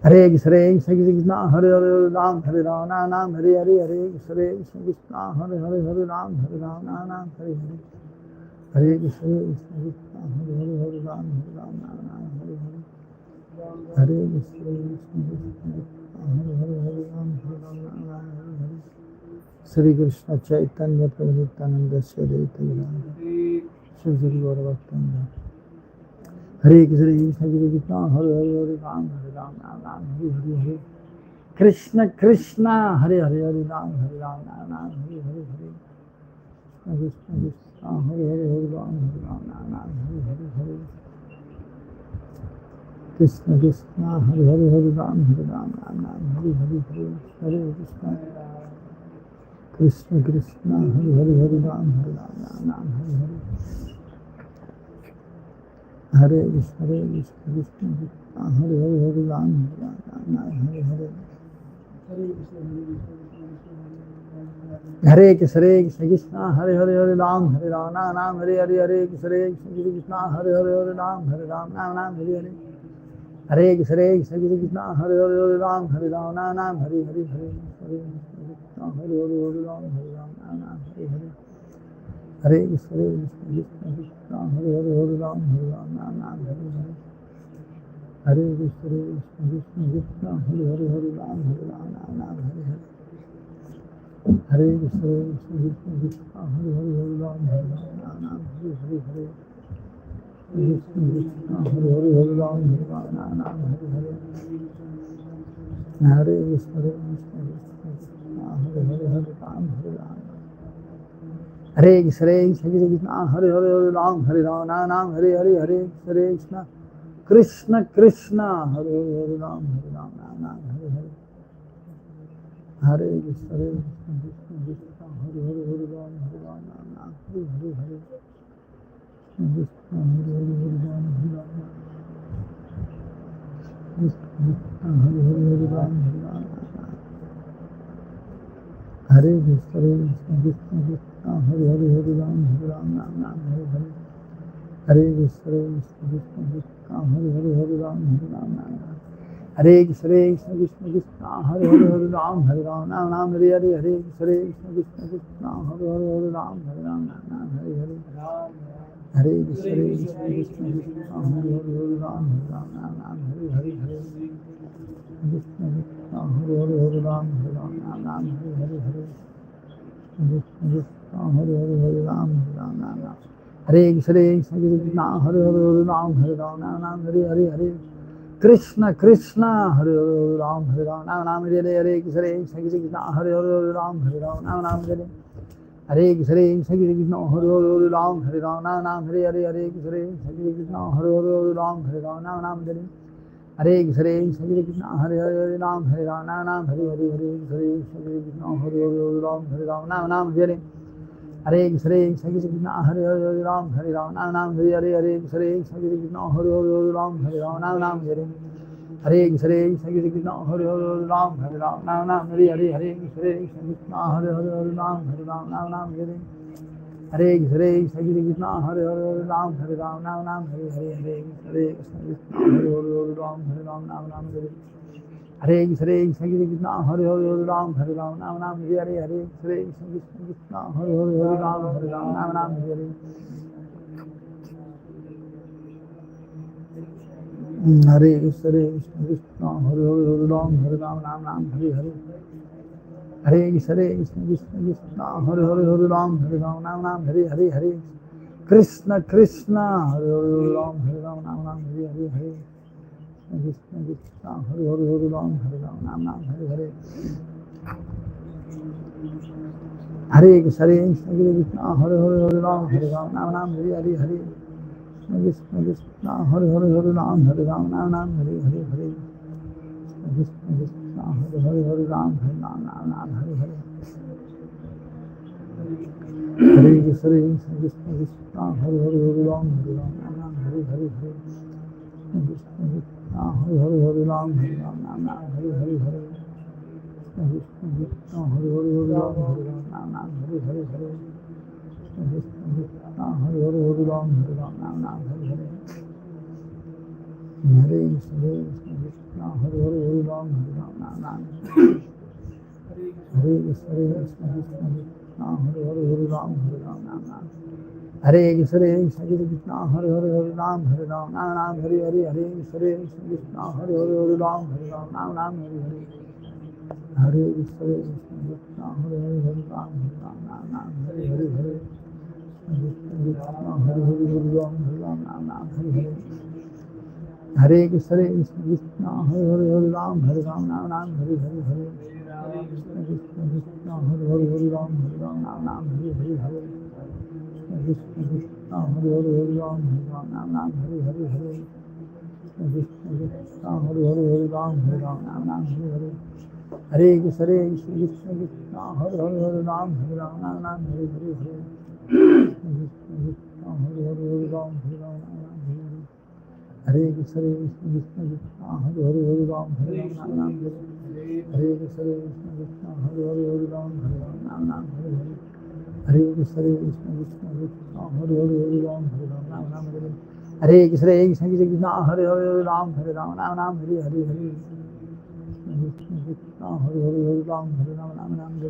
Hare Krishna Krishna Hare Hare Ram Hare Ram Nam Hare Hare Hare Krishna Krishna Hare Hare Hare Ram Hare Ram Nam Hare Hare Hare Krishna Krishna Hare Hare Hare Ram Hare Ram Nam Hare Hare Hare Krishna Krishna Hare Hare Hare Ram Hare Ram Nam Hare Hare Shri Krishna Chaitanya Prabhu Nityananda Shri Advaita Gadadhara Shri Shri Gaura Bhaktivinoda Hare Krishna Krishna Hare Hare Hare Ram Hare Ram Nam Hare Hare Hare Krishna Krishna Hare Hare Hare Ram Hare Ram Nam Hare Hare Hare Krishna Krishna Hare Hare Hare Ram Hare Ram Nam Hare Hare Hare Krishna Krishna Hare Hare Hare Ram Hare Ram Nam Hare Hare Hare Hare Krishna Krishna Krishna Hare Hare Hare Ram Hare Ram Nam Hare Hare Hare Krishna Krishna Krishna Hare Hare Hare Ram Hare Ram Nam Hare Hare Hare Krishna Krishna Hare Hare Hare Ram Hare Ram Nam Hare Hare Hare Krishna Krishna Hare Hare Hare Ram Hare Ram Nam Hare Hare Hare Krishna Krishna Hare Hare Hare Ram Hare Ram Nam Hare Hare Hare Krishna Hare Hare Hare Ram Hare Ram Nam Hare Hare Hare Krishna Krishna Krishna Hare Hare Hare Ram Hare Ram Nam Hare Hare Hare Krishna Krishna Krishna Hare Hare Hare Ram Hare Ram Nam Hare Hare Hare Krishna Krishna Krishna Hare Hare Hare Ram Hare Ram Nam Hare Hare Hare Krishna Krishna Hare Hare Hare Ram Hare Ram Nam Hare Hare Hare Krishna Krishna Krishna Hare Hare Hare Ram Hare Ram Hare Krishna Krishna Hare Hare Hare Ram Hare Ram Nam Hare Hare Hare Krishna Krishna Krishna Hare Hare Hare Ram Hare Ram Nam Hare Hare Hare Krishna Krishna Krishna Hare Hare Hare Ram Hare Ram Nam Hare Hare Hare Krishna Hare Hare Hare Ram Hare Ram Krishna Hare Hare Hare Ram Hare Ram Hare Krishna Krishna Krishna Hare Hare Hare Ram Hare Ram Nam Hare Hare Hare Krishna Krishna Krishna Hare Hare Hare Ram Hare Ram Hare Krishna Krishna Krishna Hare Hare Hare Ram Hare Ram Nam Hare Hare Hare Krishna Krishna Krishna Hare Hare Hare Ram Hare Ram Nam Hare Hare Hare Krishna Krishna Krishna Hare Hare Hare Ram Hare Ram Nam Hare Hare Hare Krishna Krishna Hare Hare Hare Ram Hare Ram Nam Hare Hare Hare Krishna Krishna Hare Hare Hare Ram Hare Ram Nam Hare Krishna Krishna Hare Hare Hare Ram Hare Ram Nam Hare Hare Hare Krishna Krishna Hare Hare Hare Ram Hare Ram Nam Hare Hare Hare Krishna Krishna Hare Hare Hare Ram Hare Ram Nam Hare Hare Krishna Krishna Hare Hare Hare Ram Hare Ram Nam Hare Hare Hare Krishna Krishna Hare Hare Hare Ram Hare Ram Nam Hare Hare Krishna Krishna Hare Hare Hare Ram Hare Ram Nam Hare Hare Hare Krishna Krishna Hare Hare Hare Ram Hare Ram Nam Hare Hare Krishna Krishna Hare Hare Hare Ram Hare Ram Nam Hare Hare Hare Krishna Krishna Hare Hare Hare Ram Hare Ram Nam Hare Hare Krishna Krishna Hare Hare Hare Ram Hare Ram Nam Hare Hare Hare Krishna Krishna Hare Hare Hare Ram Hare Ram Nam Hare Hare Krishna Krishna Hare Hare Hare Ram Hare Ram Nam Hare Hare Hare Krishna Krishna Hare Hare Hare Ram Hare Ram Nam Hare Hare Krishna Krishna Hare Hare Hare Ram Hare Ram Nam Hare Hare Hare Krishna Krishna Hare Hare Hare Ram Hare Ram Nam Hare Hare Hare Krishna Krishna Hare Hare Hare Ram Hare Ram Nam Hare Hare Hare Krishna Krishna Hare Hare Hare Ram Hare Ram Nam Hare Hare Hare Krishna Krishna Hare Hare Hare Ram Hare Ram Nam Hare Hare Hare Krishna Krishna Hare Hare Hare Ram Hare Ram Nam Hare Hare Hare Krishna Krishna Hare Hare Hare Ram Hare Ram Nam Hare Hare Hare Krishna Krishna Hare Hare Hare Ram Hare Ram Nam Hare Hare Hare Krishna Krishna Hare Hare Hare Ram Hare Ram Nam Hare Hare Hare Krishna Krishna Krishna Hare Hare Hare Ram Hare Ram Nam Hare Hare Hare Krishna Krishna Hare Hare Hare Ram Hare Ram Nam Hare Hare Hare Krishna Krishna Hare Hare Hare Ram Hare Ram Nam Hare Hare Hare Krishna Krishna Hare Hare Hare Ram Hare Ram Nam Hare Hare Hare Krishna Krishna Hare Hare Hare Ram Ram Ram. Hare Krishna Krishna Krishna Hare Hare Hare Ram Ram Ram. Hare Krishna Krishna Krishna Hare Hare Hare Ram Ram Ram. Hare Hare Hare Krishna Krishna Hare Hare Hare Ram Ram Ram. Hare Hare. Hare Krishna Krishna Hare Hare Hare Ram Ram. Hare Hare Hare Krishna Hare Hare Hare Ram Ram. Hare Hare. Hare Krishna Krishna Hare Hare Hare Ram Ram Ram. Hare Hare Hare Krishna Krishna Hare Hare Hare Ram Ram. Hare Hare Hare Krishna Krishna Hare Hare Hare Ram Ram. Hare Hare Hare Krishna Krishna Hare Hare Hare Ram Ram. Hare Hare. Hare Krishna Krishna Krishna Hare Hare Hare Ram Ram. Hare Hare Hare Krishna Krishna Hare Hare Hare Ram Ram. Hare Krishna Krishna Krishna Hare Hare Hare Ram Ram. Hare Krishna Krishna Krishna Hare Hare Hare Ram Ram. Hare Krishna Krishna Krishna Krishna Hare Hare Hare Ram Ram. Hare Krishna Krishna Krishna Hare Hare Hare Ram Ram. Hare Hare Hare Krishna Krishna Hare Hare Hare Ram Ram.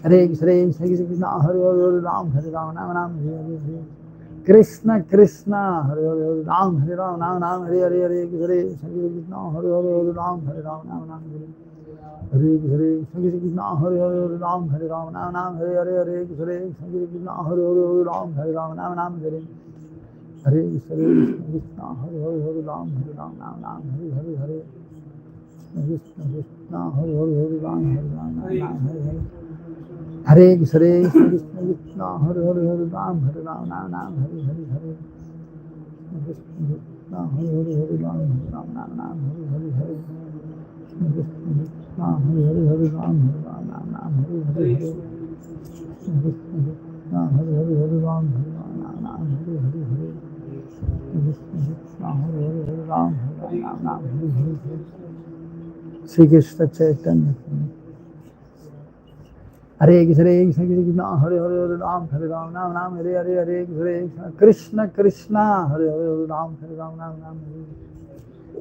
Hare Krishna Krishna Krishna Hare Hare Hare Ram Ram. Hare Hare. Krishna Krishna Hare Hare Hare Ram Ram. Hare Hare. Hare Krishna Krishna Hare Hare Hare Ram Ram. Hare Hare Krishna Hare Hare Hare Ram Ram. Hare Hare. Hare Krishna Krishna Hare Hare Hare Ram Ram. Hare Hare Krishna Krishna Hare Hare Hare Ram Ram. Hare Hare. Hare Krishna Krishna Hare Hare Hare Ram Ram. Hare Hare. Hare Krishna Krishna Krishna Hare Hare Hare Ram Ram. Hare Hare. Hare Krishna Krishna Hare Hare Hare Ram Ram. Hare Hare. Hare Krishna Krishna Hare Hare Hare Ram Ram. Hare Hare. Hare Krishna Krishna Hare Hare Hare Ram Ram. Hare Hare. Hare Krishna Krishna Hare Hare Hare Ram Ram. Hare Hare. Shri Krishna Chaitanya. Hare Krishna Krishna Hare Hare Hare Ram Ram. Hare Hare. Hare Krishna Krishna Hare Hare Hare Ram Ram.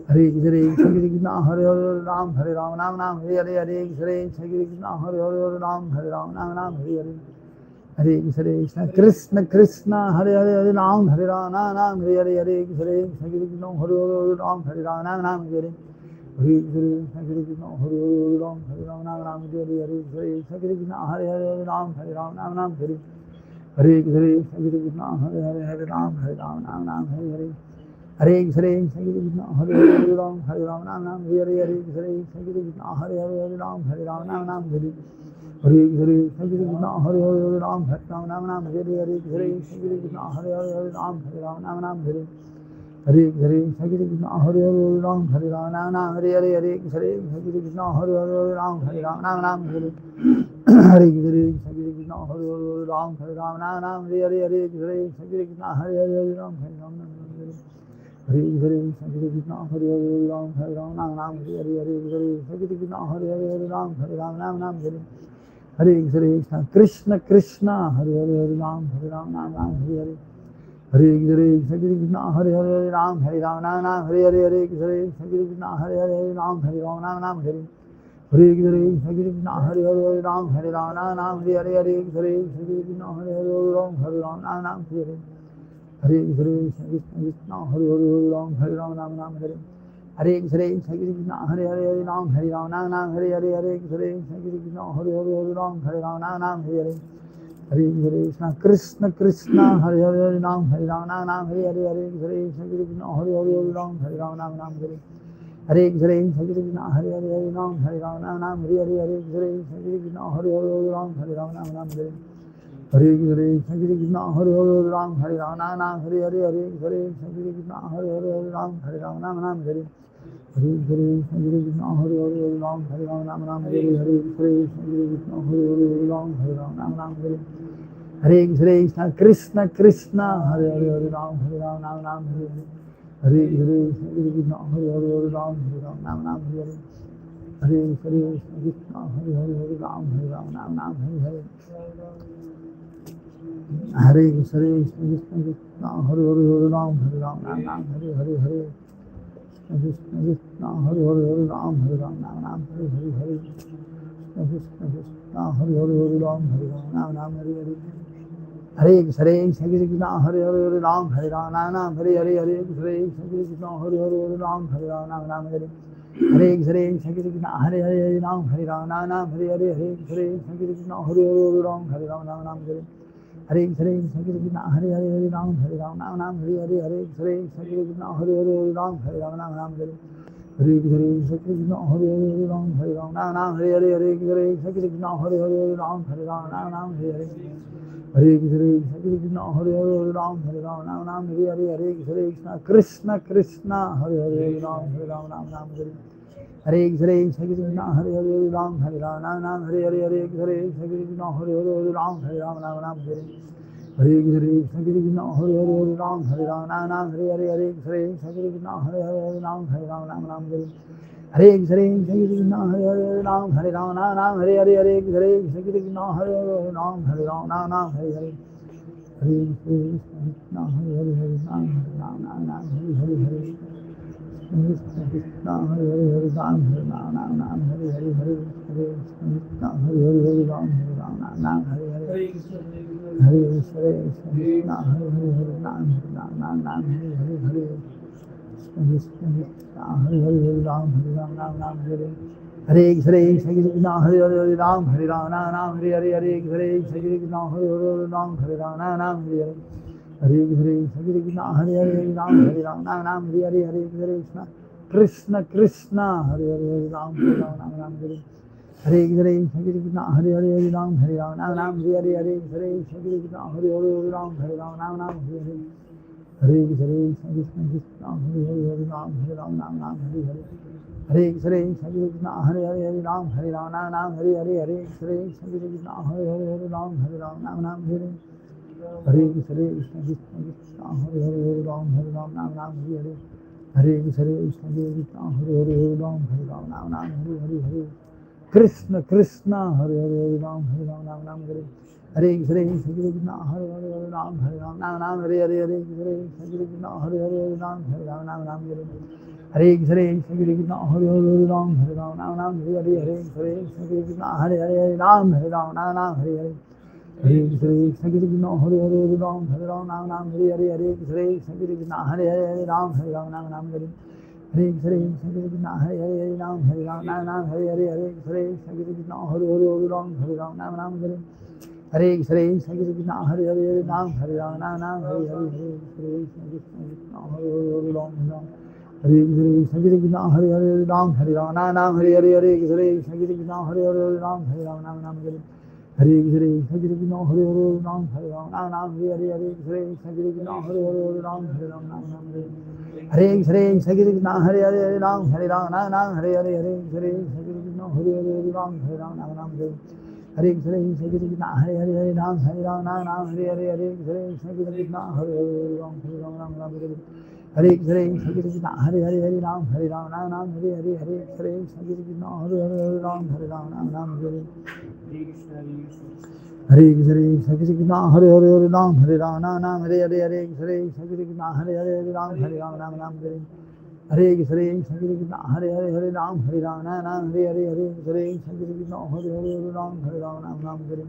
Hare Krishna Krishna Hare Hare Ram Ram. Hare Hare. Hare Krishna Krishna Hare Hare Hare Ram Ram. Hare Hare. Hare Krishna Krishna Krishna Hare Hare Hare Ram Ram. Hare Hare. Hare Krishna Krishna Hare Hare Hare Ram Ram. Hare Hare. Hare Krishna Krishna Hare Hare Ram Ram. Hare Hare. Krishna Krishna Hare Hare Ram Ram. Hare Hare. Krishna Krishna Hare Hare Ram Ram. Hare Hare. Hare Krishna Krishna Hare Hare Ram Ram. Hare Hare. Hare Krishna Krishna Hare Hare Ram Ram. Hare Hare. Krishna Krishna Hare Hare Ram Ram. Hare Hare. Krishna Krishna Hare Hare Ram Ram. Hare Hare. Krishna Krishna Hare Hare Ram Ram. Hare Hare. Hare Krishna Krishna Hare Hare Ram Ram. Hare Hare. Krishna Krishna Hare Hare Ram Ram. Hare Hare. Hare Krishna Krishna Hare Hare Ram Ram. Hare Krishna Krishna Hare Hare Ram Ram. Hare Hare. Krishna Krishna Hare Hare Ram Ram. Hare Krishna Krishna Krishna Hare Hare Ram Ram. Hare Hare. Hare Krishna Krishna Hare Hare Ram Ram. Hare Hare. Hare Krishna Krishna Hare Hare Ram Ram. Hare Hare Krishna Krishna Hare Hare Ram Ram. Hare Hare. Hare Krishna Krishna Hare Hare Ram Ram. Hare Hare. Hare Krishna Krishna Hare Hare Ram Ram. Hare Hare Krishna Krishna Hare Hare Ram Ram. Hare Hare. Hare Krishna Krishna Hare Hare Ram Ram. Hare Hare. Hare Krishna Krishna Krishna Hare Hare Ram Ram. Hare Hare. Hare Krishna Krishna Hare Hare Ram Ram. Hare Hare Krishna Krishna Hare Hare Ram Ram. Hare Hare. Hare Krishna Krishna Hare Hare Ram Ram. Hare Hare Krishna Krishna Hare Hare Ram Ram. Hare Hare. Hare Krishna Krishna Hare Hare Ram Ram. Hare Hare Krishna Krishna Hare Hare Ram Ram. Hare Hare. Krishna Krishna Hare Hare Ram Ram. Hare Hare Krishna Krishna Krishna Hare Hare Ram Ram. Hare Krishna Krishna Hare Hare Ram Ram. Hare Hare Krishna Krishna Hare Hare Ram Ram. Hare Hare. Hare Krishna Krishna Krishna Hare Hare Ram Ram. Hare Hare. Hare Krishna Krishna Hare Hare Hare Ram Ram Ram Hare Hare Hare Krishna Krishna Hare Hare Hare Ram Ram Hare Hare Hare Hare Krishna Hare Hare Hare Ram Ram Hare Hare Hare Hare Krishna Hare Hare Hare Ram Ram Hare Hare Hare Krishna Hare Hare Hare Ram Ram Hare Hare Hare Hare Krishna Hare Hare Hare Ram Ram Hare Hare Hare Krishna Hare Hare Hare Ram Ram Hare Hare Hare Hare Krishna Hare Hare Hare Ram Ram Hare Hare Hare Krishna Hare Hare Hare Ram Ram Hare Hare Hare Hare Krishna Hare Hare Hare Ram Ram Hare Hare Hare Krishna Hare Hare Hare Ram Hare Hare Hare Krishna Krishna Krishna Hare Hare Hare Ram Ram Hare Hare Krishna Hare Hare Hare Ram नाम हरे हरे हरे हरे कृष्ण हरे हरे हरे राम नाम हरे हरे कृष्ण हरे हरे हरे राम नाम हरे हरे हरे कृष्ण हरे हरे हरे राम नाम हरे हरे कृष्ण हरे हरे हरे राम नाम हरे हरे हरे कृष्ण हरे हरे हरे राम नाम हरे हरे हरे कृष्ण हरे हरे हरे राम नाम हरे हरे हरे कृष्ण हरे हरे हरे राम नाम हरे हरे हरे हरे कृष्ण हरे हरे हरे राम नाम हरे हरे हरे कृष्ण हरे हरे हरे राम नाम हरे हरे हरे कृष्ण हरे हरे हरे राम नाम हरे हरे कृष्ण हरे हरे हरे राम नाम हरे हरे हरे कृष्ण हरे हरे हरे राम नाम हरे हरे हरे कृष्ण हरे हरे हरे राम नाम हरे हरे हरे कृष्ण कृष्ण हरे हरे हरे राम नाम हरे हरे कृष्ण हरे हरे हरे राम नाम हरे हरे हरे कृष्ण हरे हरे हरे राम नाम हरे हरे हरे कृष्ण हरे हरे हरे राम नाम हरे हरे हरे कृष्ण हरे हरे हरे राम नाम हरे हरे हरे कृष्ण हरे हरे हरे राम नाम हरे हरे कृष्ण हरे हरे हरे राम नाम हरे हरे हरे कृष्ण हरे हरे हरे राम नाम हरे हरे हरे कृष्ण कृष्ण हरे हरे हरे राम नाम हरे हरे कृष्ण हरे हरे हरे राम नाम हरे हरे हरे कृष्ण हरे हरे हरे राम नाम हरे हरे कृष्ण हरे हरे हरे राम नाम हरे हरे हरे कृष्ण हरे हरे हरे राम नाम हरे हरे हरे कृष्ण हरे हरे हरे राम नाम हरे हरे हरे कृष्ण हरे हरे हरे राम नाम हरे हरे कृष्ण हरे हरे हरे राम नाम हरे हरे हरे कृष्ण हरे हरे हरे राम नाम हरे हरे कृष्ण हरे हरे हरे राम नाम हरे हरे हरे कृष्ण हरे हरे हरे राम हरे कृष्ण हरे हरे हरे राम नाम हरे हरे हरे कृष्ण हरे हरे हरे राम नाम हरे हरे कृष्ण हरे हरे राम नाम हरे हरे हरे कृष्ण हरे हरे हरे राम नाम हरे हरे कृष्ण हरे हरे हरे राम नाम हरे हरे हरे कृष्ण हरे हरे हरे राम नाम हरे हरे कृष्ण हरे हरे हरे राम नाम हरे हरे हरे कृष्ण हरे हरे हरे राम नाम हरे हरे कृष्ण हरे हरे हरे राम नाम हरे हरे हरे कृष्ण हरे हरे हरे राम नाम हरे हरे कृष्ण हरे हरे हरे राम नाम हरे हरे हरे कृष्ण हरे हरे हरे राम नाम हरे हरे कृष्ण हरे हरे हरे राम नाम हरे हरे हरे कृष्ण हरे हरे हरे राम नाम हरे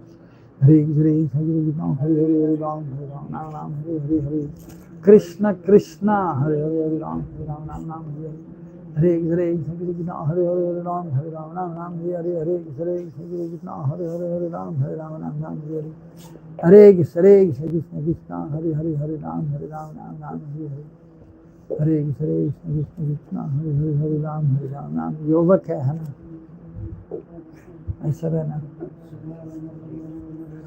हरे कृष्ण हरे हरे हरे राम नाम हरे हरे हरे कृष्ण कृष्ण हरे हरे हरे राम नाम हरे हरे कृष्ण हरे हरे हरे राम नाम हरे हरे हरे कृष्ण हरे हरे हरे राम नाम हरे हरे कृष्ण हरे हरे हरे राम नाम हरे हरे कृष्ण हरे हरे हरे राम नाम योगक है ना, ऐसा रहना।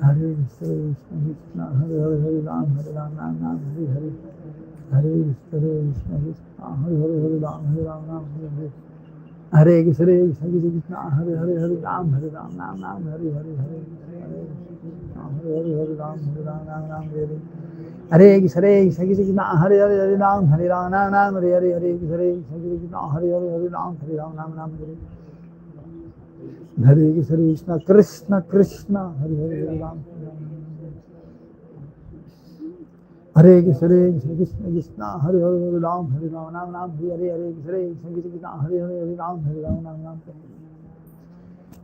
हरे कृष्ण हरे हरे हरे राम नाम हरे हरे हरे कृष्ण हरे हरे हरे राम नाम हरे हरे हरे कृष्ण हरे हरे हरे राम नाम हरे हरे हरे हरे हरे हरे राम नाम हरे हरे कृष्ण हरे हरे हरे राम नाम हरे हरे हरे कृष्ण हरे हरे हरे राम नाम Hare Hare Krishna Krishna Krishna Hare Hare Hare Ram Hare Krishna Krishna Krishna Hare Hare Ram Ram Ram Hare Hare Hare Krishna Krishna Hare Hare Ram Ram Ram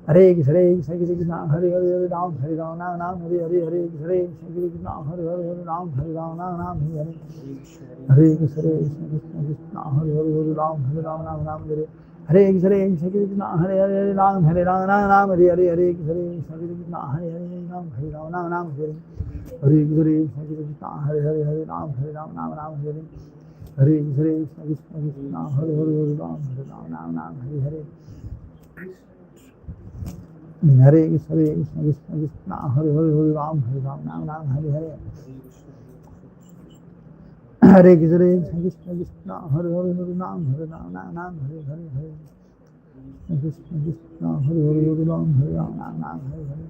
Hare Krishna Krishna Hare Hare Ram Ram Ram Hare Hare Hare Krishna Krishna Hare Hare Ram Ram Ram Hare Hare Krishna Krishna Hare Hare Ram Ram Hare Hare Krishna Krishna Hare Hare Ram Ram Hare Hare Hare Krishna Krishna Hare Hare Ram Ram Hare Hare Krishna Krishna Hare Hare Hare Ram Ram Hare Hare Krishna Krishna Hare Hare Ram Ram Hare Hare Hare Krishna Krishna Krishna Hare Hare Ram Ram Hare Hare Hare Krishna Krishna Krishna Hare Hare Ram Ram Hare Hare Krishna Krishna Hare Hare Ram Ram Hare Hare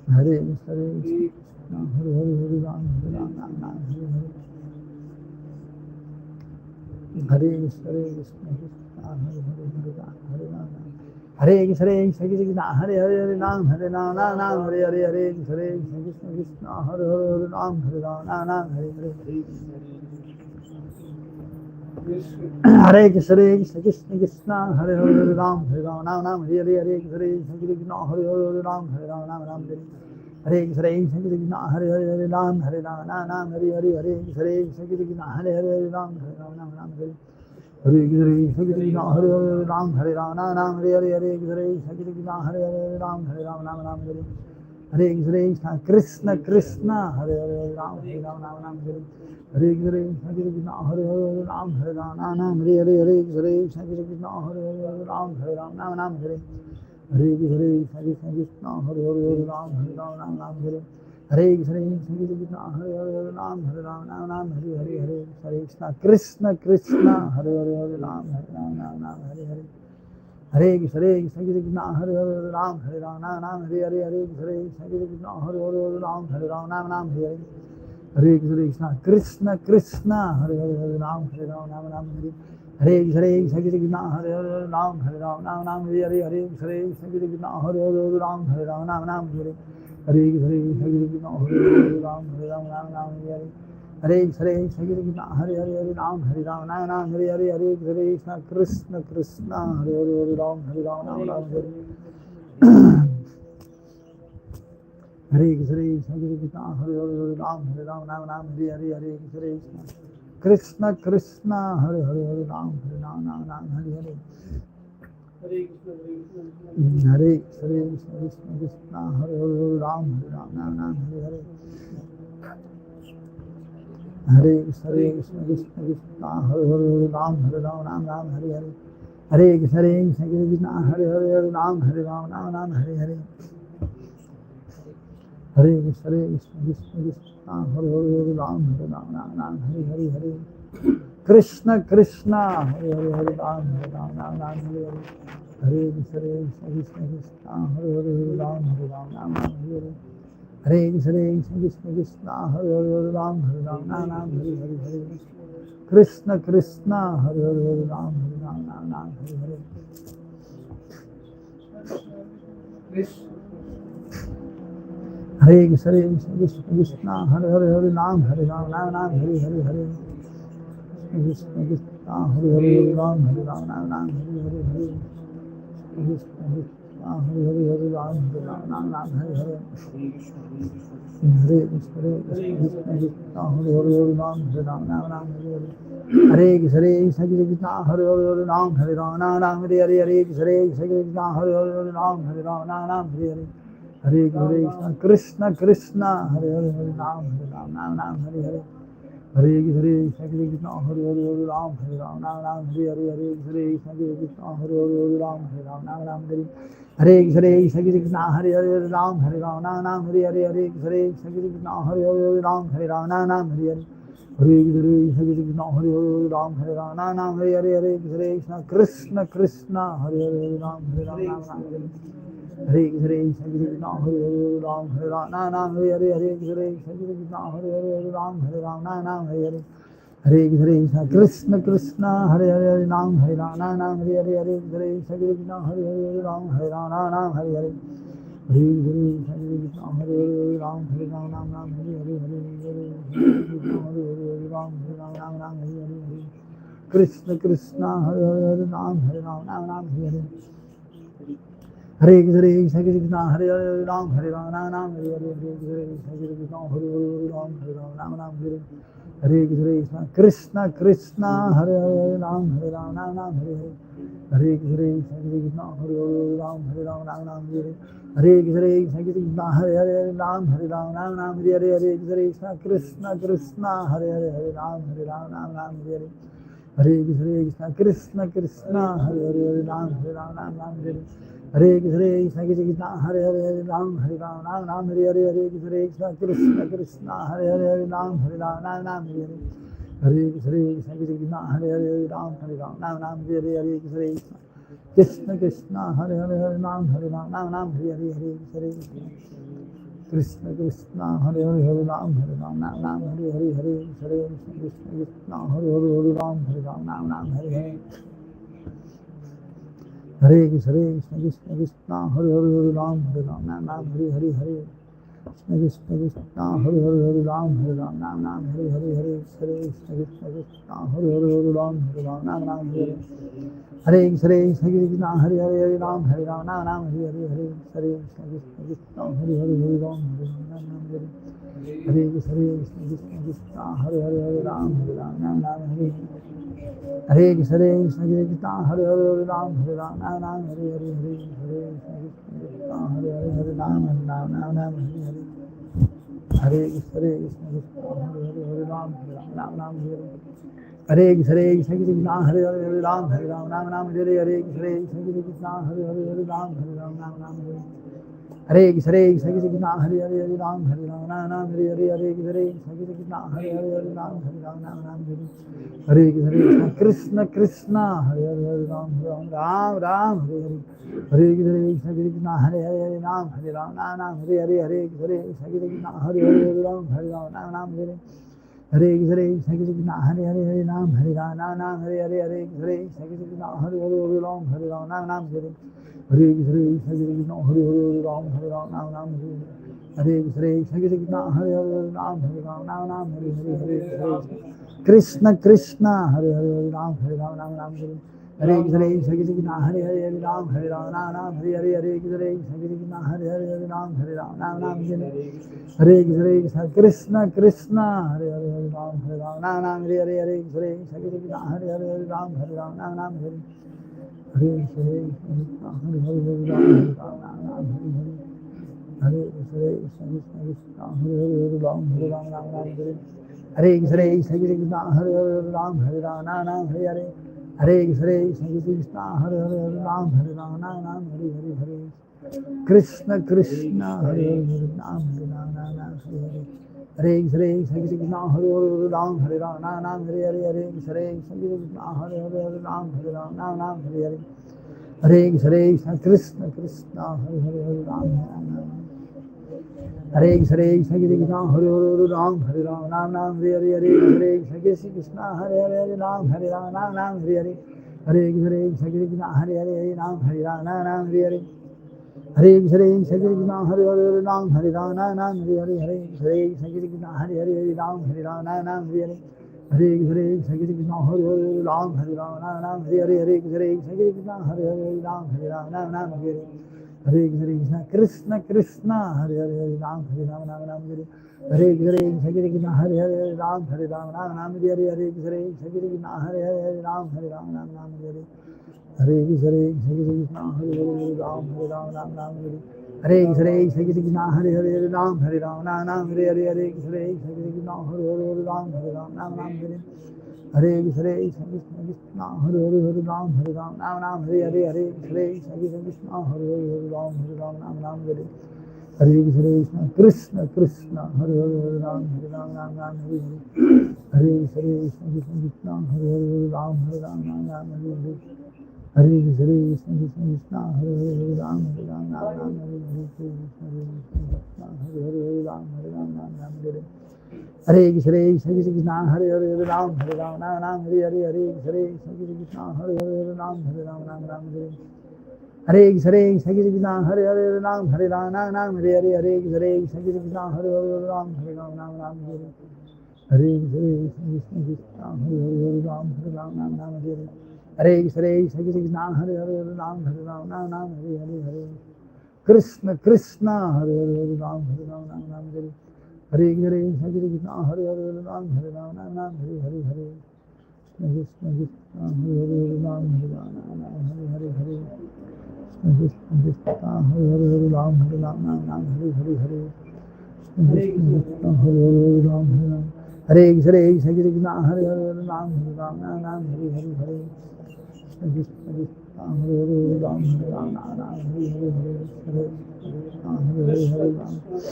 Hare Krishna Krishna Hare Hare Ram Ram Hare Hare Hare Krishna Krishna Krishna Hare Hare Ram Hare Krishna Krishna Hare Hare Ram Ram Hare Hare Hare Krishna Krishna Hare Hare Ram Ram Hare Hare Hare Krishna Krishna Krishna Hare Hare Ram Ram Hare Hare Hare Krishna Krishna Hare Hare Ram Ram Hare Hare Krishna Krishna Hare Hare Ram Ram Hare Hare Hare Krishna Krishna Hare Hare Ram Ram Hare Hare Krishna Krishna Hare Hare Ram Ram Hare Hare Hare Krishna Krishna Hare Hare Ram Ram Hare Hare Krishna Krishna Krishna Hare Hare Ram Ram Hare Hare Krishna Krishna Hare Hare Ram Ram Hare Hare Hare Krishna Krishna Hare Hare Ram Ram Hare Hare Krishna Krishna Hare Hare Ram Ram Hare Hare Krishna Krishna Hare Hare Ram Ram Hare Hare Hare Krishna Krishna Krishna Hare Hare Ram Ram Hare Hare Hare Krishna Krishna Hare Hare Ram Ram Hare Hare Hare Krishna Krishna Hare Hare Ram Ram Hare Hare Krishna Krishna Krishna Hare Hare Ram Ram Hare Hare Krishna Krishna Hare Hare Ram Ram Hare Hare Hare Krishna Krishna Hare Hare Ram Ram Hare Hare Krishna Krishna Hare Hare Ram Ram Hare Hare Krishna Krishna Hare Hare Ram Ram Hare Hare Hare Krishna Krishna Krishna Hare Hare Ram Ram Hare Hare Krishna Krishna Hare Hare Ram Ram Hare Hare Hare Krishna Krishna Hare Hare Ram Ram Hare Hare Hare Krishna Krishna Hare Hare Ram Ram Hare Hare Hare Krishna Krishna Krishna Hare Hare Ram Ram Hare Hare Hare Krishna Krishna Hare Hare Ram Ram Hare Hare Hare Krishna Krishna Krishna Hare Hare Ram Ram Hare Hare Hare Krishna Krishna Hare Hare Ram Ram Hare Hare Hare Krishna Krishna Krishna Hare Hare Ram Ram Hare Hare Hare Krishna Krishna Krishna Hare Hare Ram Ram Hare Hare Hare Krishna Krishna Hare Hare Ram Ram Hare Hare Hare Krishna Krishna Krishna Hare Hare Ram Ram Hare Hare Hare Krishna Krishna Hare Hare Ram Ram Hare Hare Hare Krishna Krishna Hare Hare Ram Ram Hare Hare Hare Krishna Krishna Krishna Hare Hare Ram Ram Hare Hare Hare Krishna Krishna Hare Hare Ram Ram Hare Hare Hare Krishna Krishna Hare Hare Ram Ram Hare Hare Hare Krishna Krishna Hare Hare Ram Hare Hare Hare Krishna Krishna Hare Hare Ram Ram Hare Hare Hare Krishna Krishna Hare Hare Ram Ram Hare Hare Krishna Krishna Hare Hare Ram Ram Hare Hare Hare Krishna Krishna Hare Hare Ram Ram Hare Hare Hare Krishna Krishna Hare Hare Ram Ram Hare Hare Hare Krishna Krishna Krishna Hare Hare Ram Hare Hare Hare Krishna Krishna Hare Hare Ram Ram Hare Hare Hare Krishna Krishna Hare Hare Ram Ram Hare Hare Hare Krishna Krishna Krishna Hare Hare Ram Ram Hare Hare Hare Krishna Krishna Hare Hare Ram Ram Hare Hare Hare Krishna Hare Hare Ram Hare Ram Ram Ram Hare Hare Hare Krishna Hare Hare Ram Hare Ram Ram Ram Hare Hare Krishna Krishna Hare Hare Ram Hare Ram Ram Ram Hare Hare Hare Krishna Krishna Hare Hare Ram Hare Ram Ram Ram Hare Hare Hare Krishna Krishna Hare Hare Ram Hare Ram Ram Ram Hare Hare Krishna Krishna Hare Hare Ram Hare Ram Ram Ram Hare Hare Hare Krishna Krishna Hare Hare Ram Hare Ram Ram Ram Hare Hare Hare Krishna Krishna Hare Hare Ram Hare Ram Ram Ram Hare Hare Hare Krishna Krishna Krishna Hare Hare Ram Hare Ram Ram Ram Hare Hare Hare Krishna Krishna Krishna Hare Hare Ram Hare Ram Ram Ram Hare Hare Hare Krishna Krishna Hare Hare Ram Hare Ram Ram Ram Hare Hare Hare Krishna Krishna Krishna Hare Hare Ram Hare Ram Ram Ram Hare Hare Hare Krishna Krishna Hare Hare Ram Hare Ram Ram Ram Hare Hare Hare Krishna Krishna Hare Hare Ram Hare Ram Ram Ram Hare Hare Hare Krishna Krishna Hare Hare Ram Hare Ram Ram Ram Hare Hare Hare Krishna Krishna Hare Hare Ram Hare Ram Ram Ram Hare Hare Hare Krishna Krishna Hare Hare Ram Hare Ram Ram Ram Hare Hare Hare Krishna Krishna Hare Hare Ram Hare Ram Ram Ram Hare Hare Hare Krishna Krishna Hare Hare Ram Hare Ram Ram Ram Hare Hare Krishna Krishna Hare Hare Ram Hare Ram Ram Ram Hare Hare Hare Krishna Krishna Hare Hare Ram Hare Ram Ram Ram Hare Hare Krishna Krishna Hare Hare Ram Hare Ram Ram Ram Hare Hare Krishna Krishna Hare Hare Ram Hare Ram Ram Ram Hare Hare Hare Krishna Hare Hare Ram Hare Ram Ram Ram Hare Hare Hare Krishna Krishna Hare Hare Ram Hare Ram Ram Ram Hare Hare Krishna Krishna Hare Hare Ram Hare Ram Ram Ram Hare Hare Krishna Krishna Hare Hare Ram Hare Ram Ram Ram Hare Hare Krishna Krishna Hare Hare Ram Hare Ram Ram Ram Hare Hare Hare Krishna Krishna Hare Hare Ram Hare Ram Ram Ram Hare Hare Krishna Krishna Hare Hare Ram Ram Ram Ram Hare Hare Hare Krishna Krishna Hare Hare Ram Hare Ram Ram Ram Hare Hare Hare Krishna Krishna Hare Hare Ram Hare Ram Ram Ram Hare Hare Krishna Krishna Hare Hare Ram Hare Ram Ram Ram Hare Hare Hare Krishna Krishna Hare Hare Ram Hare Ram Ram Ram Hare Hare Krishna Krishna Hare Hare Ram Hare Ram Ram Ram Hare Hare Krishna Krishna Hare Hare Ram Hare Ram Ram Ram Hare Hare Krishna Krishna Hare Hare Ram Hare Ram Ram Ram Hare Hare Krishna Krishna Hare Hare Ram Hare Ram Ram Ram Hare Hare Hare Krishna Krishna Hare Hare Ram Hare Ram Ram Ram Hare Hare Krishna Krishna Hare Hare Ram Hare Ram Ram Ram Hare Hare Hare Krishna Krishna Hare Hare Ram Hare Ram Ram Ram Hare Hare Krishna Hare Hare Ram Hare Ram Ram Ram Hare Hare Krishna Krishna Hare Hare Ram Hare Ram Ram Ram Hare Hare Krishna Krishna Hare Hare Ram Hare Ram Ram Ram Hare Hare Hare Krishna Krishna Hare Hare Ram Hare Ram Ram Ram Hare Hare Hare Krishna Krishna Hare Hare Ram Hare Ram Ram Ram Hare Hare Hare Krishna Krishna Hare Hare Ram Hare Ram Ram Ram Hare Hare Hare Krishna Krishna Hare Hare Ram Hare Ram Ram Ram Hare Hare Hare Krishna Krishna Krishna Hare Hare Ram Ram Ram Hare Krishna Krishna Hare Hare Ram Hare Ram Ram Ram Hare Hare Hare Krishna Krishna Hare Hare Ram Hare Ram Ram Ram Hare Hare Hare Krishna Krishna Hare Hare Ram Hare Ram Ram Ram Hare Hare Hare Krishna Krishna Hare Hare Ram Hare Ram Ram Ram Hare Hare Hare Krishna Krishna Hare Hare Ram Hare Ram Ram Ram Hare Hare Hare Krishna Krishna Hare Hare Ram Hare Ram Ram Ram Hare Hare Hare Krishna Krishna Hare Hare Ram Hare Ram Ram Ram Hare Hare Hare Krishna Krishna Krishna Hare Hare Ram Hare Ram Ram Ram Hare Hare Krishna Krishna Hare Hare Ram Hare Ram Ram Ram Hare Hare Hare Krishna Krishna Hare Hare Ram Hare Ram Ram Ram Hare Hare Krishna Krishna Hare Hare Ram Hare Ram Ram Ram Hare Hare Krishna Krishna Hare Hare Ram Hare Ram Ram Ram Hare Hare Hare Krishna Krishna Hare Hare Ram Hare Ram Ram Ram Hare Hare Krishna Krishna Hare Hare Ram Hare Ram Ram Ram Hare Hare Hare Krishna Krishna Hare Hare Ram Hare Ram Ram Ram Hare Hare Krishna Krishna Krishna Hare Hare Ram Hare Ram Ram Ram Hare Hare Krishna Krishna Hare Hare Ram Hare Ram Ram Ram Hare Hare Krishna Krishna Hare Hare Ram Hare Ram Ram Ram Hare Hare Krishna Krishna Hare Hare Ram Hare Ram Ram Ram Hare Hare Krishna Krishna Hare Hare Ram Hare Ram Ram Ram Hare Hare Hare Krishna Krishna Hare Hare Ram Hare Ram Ram Ram Hare Hare Krishna Hare Hare Ram Hare Ram Ram Hare Hare Hare Krishna Hare Hare Ram Hare Ram Ram Hare Hare Krishna Hare Hare Ram Hare Ram Ram Hare Hare Krishna Hare Hare Ram Hare Ram Ram Hare Hare Krishna Krishna Hare Hare Ram Hare Ram Ram Hare Hare Krishna Hare Hare Ram Hare Ram Ram Hare Hare Krishna Hare Hare Ram Hare Ram Hare Hare Krishna Hare Hare Ram Hare Ram Ram Hare Hare Krishna Hare Hare Ram Hare Ram Hare Krishna Hare Hare Ram Hare Ram Ram Hare Hare Krishna Hare Hare Ram Hare Ram Ram Hare Hare Hare Hare Ram Hare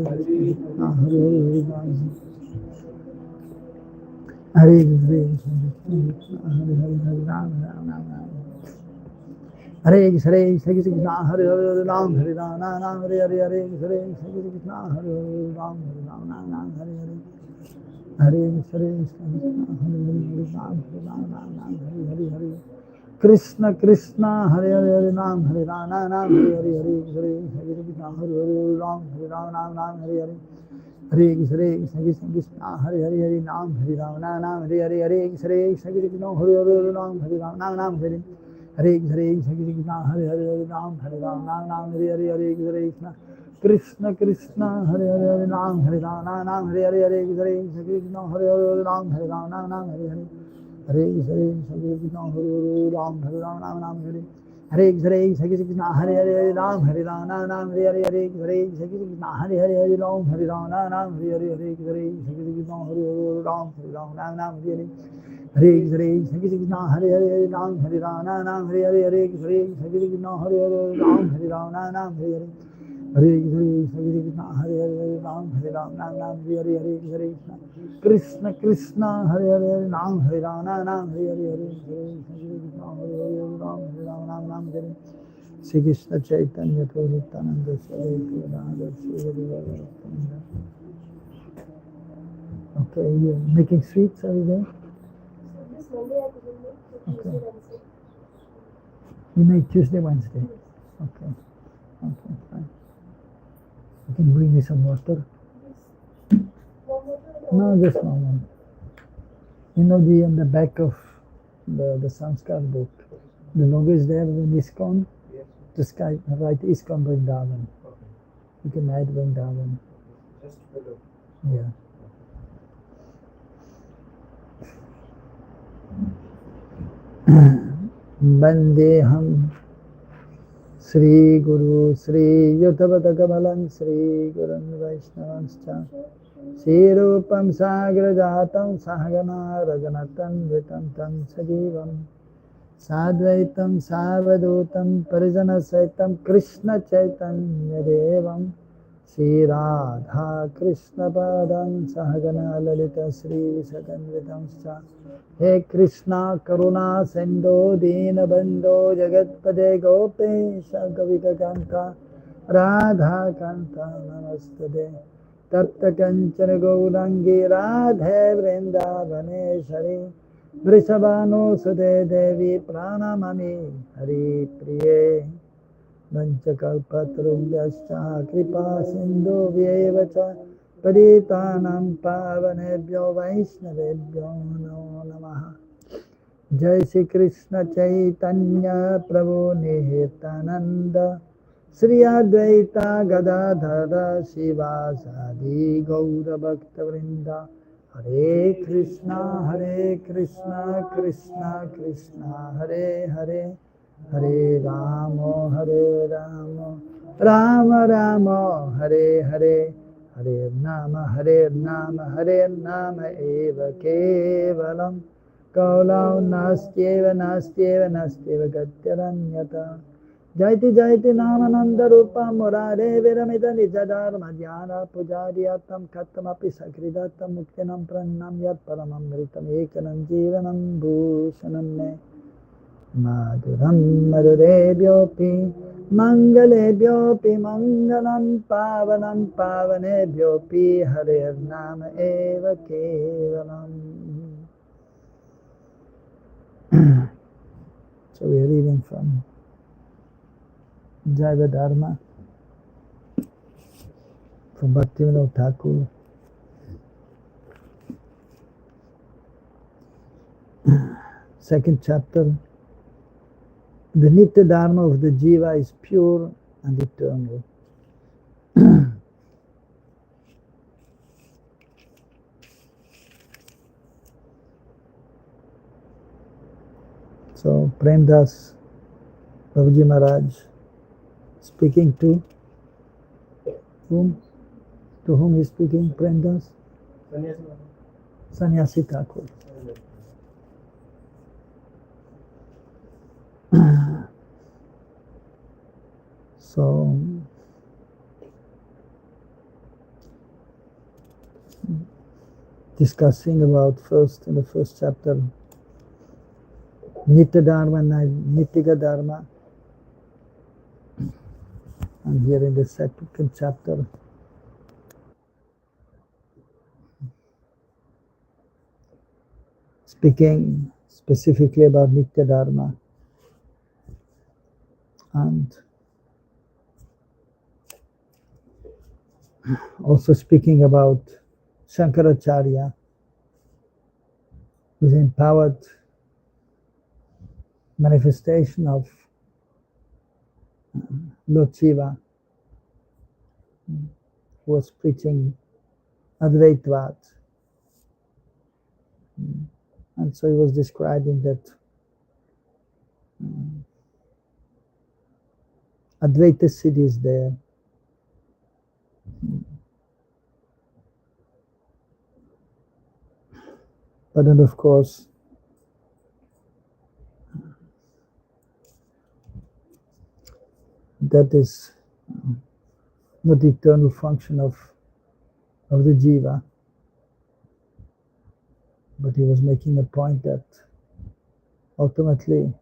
Hare Krishna Hare Hare Ram Hare Krishna Hare Hare Ram Ram Hare Krishna Hare Hare Ram Hare Ram Ram Hare Hare Hare Krishna Hare Hare Ram Hare Ram Ram Hare Hare Hare Krishna Hare Hare Ram Hare Ram Ram Hare Hare Krishna Krishna Hare Hare Ram Hare Ram Ram Hare Hare Hare Krishna Hare Hare Ram Hare Ram Ram Hare Hare Hare Krishna Hare Hare Ram Hare Ram Ram Hare Hare Hare Krishna Hare Hare Ram Hare Ram Ram Hare Hare Krishna Hare Hare Ram Hare Ram Ram Hare Hare Hare Krishna Krishna Hare Hare Ram Hare Ram Ram Hare Hare Hare Krishna Hare Hare Ram Hare Ram Ram Hare Hare Hare Krishna Hare Hare Ram Hare Ram Ram Hare Hare Krishna Hare Hare Ram Hare Ram Ram Hare Hare Hare Krishna Hare Hare Ram Hare Ram Ram Hare Hare Hare Krishna Hare Hare Ram Hare Ram Ram Hare Hare Hare Krishna Hare Hare Ram Hare Ram Ram Hare Hare Hare Krishna Hare Hare Ram Hare Ram Ram Hare Hare Hare Krishna Hare Hare Ram Hare Ram Ram Hare Hare Hare Krishna Krishna Hare Hare Ram Hare Ram Ram Hare Hare Hare Krishna Hare Hare Ram Hare Ram Ram Hare Shri Krishna Chaitanya Prabhu Nityananda Okay, you're making sweets every day? Okay. You make Tuesday, Wednesday? Okay. Okay, fine. You can bring me some water? No, just one more. You know, on the back of the Sanskar book, the logo is there in ISKCON. Just write ISKCON Vrindavan. You can add Vrindavan. Just below. Yeah. Vandeham Sri Guru Sri Yutavata Kamalam Sri Gurun Vaishnavanscha Sri Rupam Sagra Jatam Sahagana Raganatan Vitantam Sajivam Sadvaitam Savadutam Parijana Saitam Krishna Chaitanya Devam Sri Radha Krishna Padam Sahagana Lalita Sri Satanvitamscha He Krishna Karuna Sendo Dina Bando Jagatpade Gopesha Kavita Kanta Radha Kanta Namastade Tapta Kanchana Gaurangi Radhe Vrindavaneshari Vrishabhano Sade Devi Pranamami Hari Priye Vanchakalpatarubhyascha Kripa Sindhu Vyevacha Paritanam Pavanebhyo Vaishnavebhyo Namo Namaha Jai Shri Krishna Chaitanya Prabhu Nityananda Sri Advaita Gadadhara Shivasadi Gaura Bhakta Vrinda Hare Krishna Krishna Krishna Hare Hare Hare Rama Rama Rama Hare Hare Hare Nama Eva Kevalam Kaulau Nastyeva Gatyaranyata Jaiti Namananda Rupa Murare Viramita Nijadharma Dhyana Pujadiyatam Katamapi Sakridatam Muktinam Pranam Yat Paramamritam Ekanam Jivanam Bhushanam Me Madhuram Madhurebhyopi Mangalebhyopi Mangalam Pavanebhyopi Harer Nama Eva Kevalam So we are reading from Jaiva Dharma from Bhaktivinoda Thakur. Second chapter. The Nitya Dharma of the Jiva is pure and eternal. So Premdas Babaji Maharaj speaking to whom? To whom he is speaking? Premdas? Sannyasi Thakur. So discussing about in the first chapter Nitya Dharma and Nitya Dharma, and here in the second chapter speaking specifically about Nitya Dharma and also speaking about Shankaracharya, who is empowered manifestation of Lord Shiva, who was preaching Advaitvad. And so he was describing that Advaita Siddhi is there. But then of course that is not the eternal function of the jiva. But he was making a point that ultimately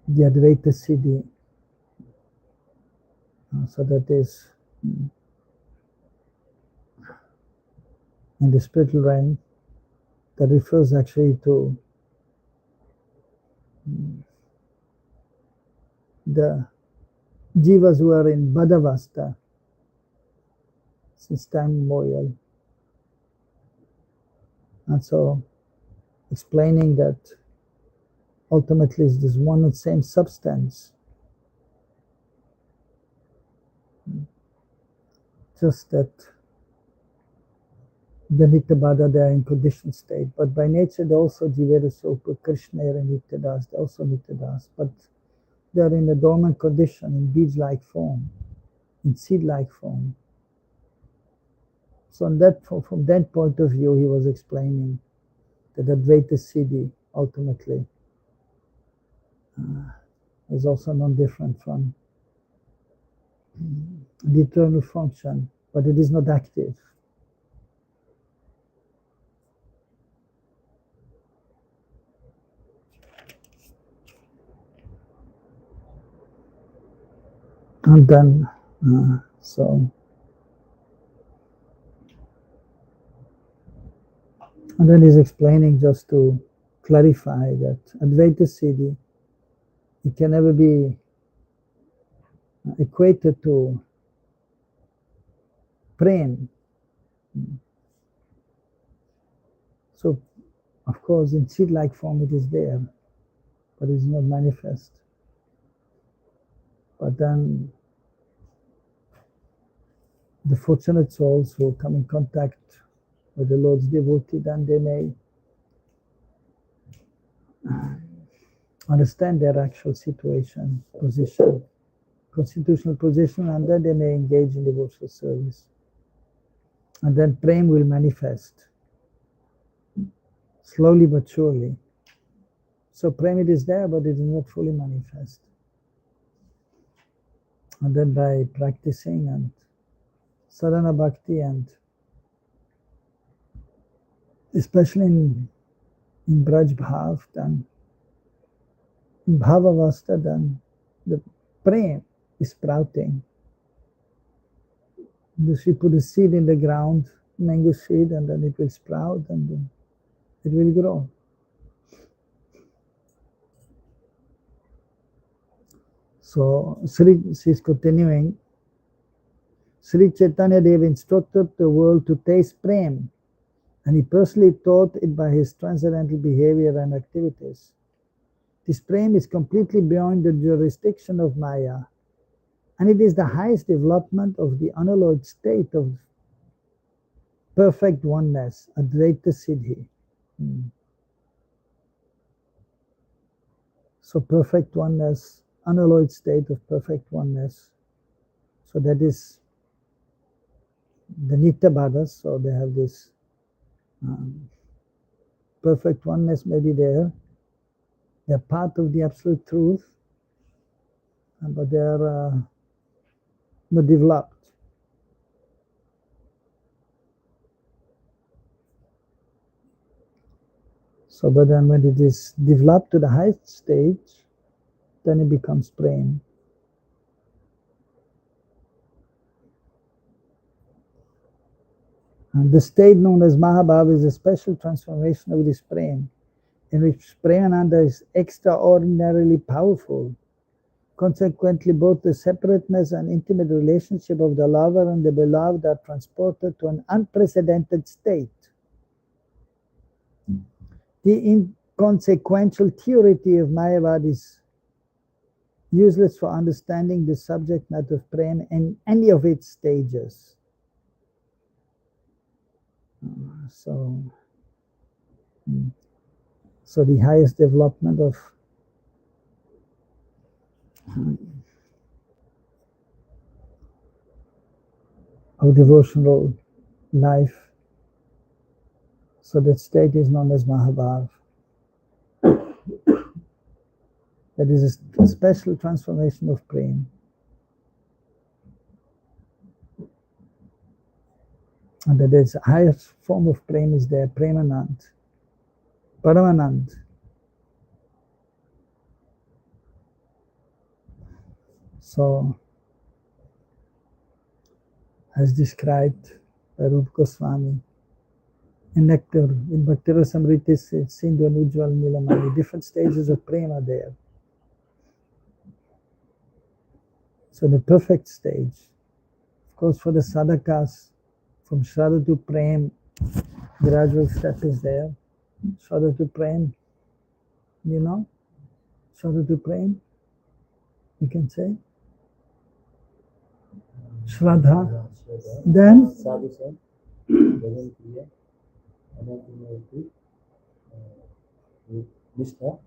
the Advaita Siddhi, so that is in the spiritual realm, that refers actually to the jivas who are in Badavasta since time immemorial. And so explaining that ultimately it's this one and same substance, just that the Nitya Bada, they are in conditioned state, but by nature they also Jivera Sopa, Krishna and Nitya Das, they also Nitya Das, but they are in a dormant condition, in bead-like form, in seed-like form. So from that point of view, he was explaining that Advaita Siddhi ultimately is also non-different from the eternal function, but it is not active. And then, and then he's explaining, just to clarify, that Advaita Siddhi, it can never be equated to prem. So, of course, in seed-like form it is there, but it is not manifest. But then the fortunate souls who come in contact with the Lord's devotee, then they may understand their actual situation, position, constitutional position, and then they may engage in devotional service. And then prem will manifest, slowly but surely. So prem, it is there, but it is not fully manifest. And then by practicing and sadhana bhakti, and especially in Braj Bhav, then in Bhavavasta, then the prem is sprouting. Just you put a seed in the ground, mango seed, and then it will sprout, and then it will grow. So she's continuing. Sri Chaitanya Dev instructed the world to taste prem, and he personally taught it by his transcendental behavior and activities. This prem is completely beyond the jurisdiction of Maya, and it is the highest development of the unalloyed state of perfect oneness, Advaita Siddhi. So perfect oneness, unalloyed state of perfect oneness. So that is the Nitya-Bhadas, so they have this perfect oneness may be there. They're part of the absolute truth, but they're not developed. So, but then when it is developed to the highest stage, then it becomes prem. And the state known as Mahabhava is a special transformation of this prem, in which Premananda is extraordinarily powerful. Consequently, both the separateness and intimate relationship of the lover and the beloved are transported to an unprecedented state. The inconsequential theory of Mayavad is useless for understanding the subject matter of prem in any of its stages. So the highest development of devotional life, so that state is known as Mahabhav. That is a special transformation of prem. And that is the highest form of prem is there, Premanand, Paramanand. So, as described by Rupa Goswami, in Nectar, in Bhakti-rasa Samriti, Sindhu and Ujjwal Nilamani, different stages of prema are there. So the perfect stage, of course, for the sadhakas, from Shraddha to Prem, gradual step is there. Shraddha to Prem, you know? Shraddha to Prem, you can say. Shraddha, then Nishtha,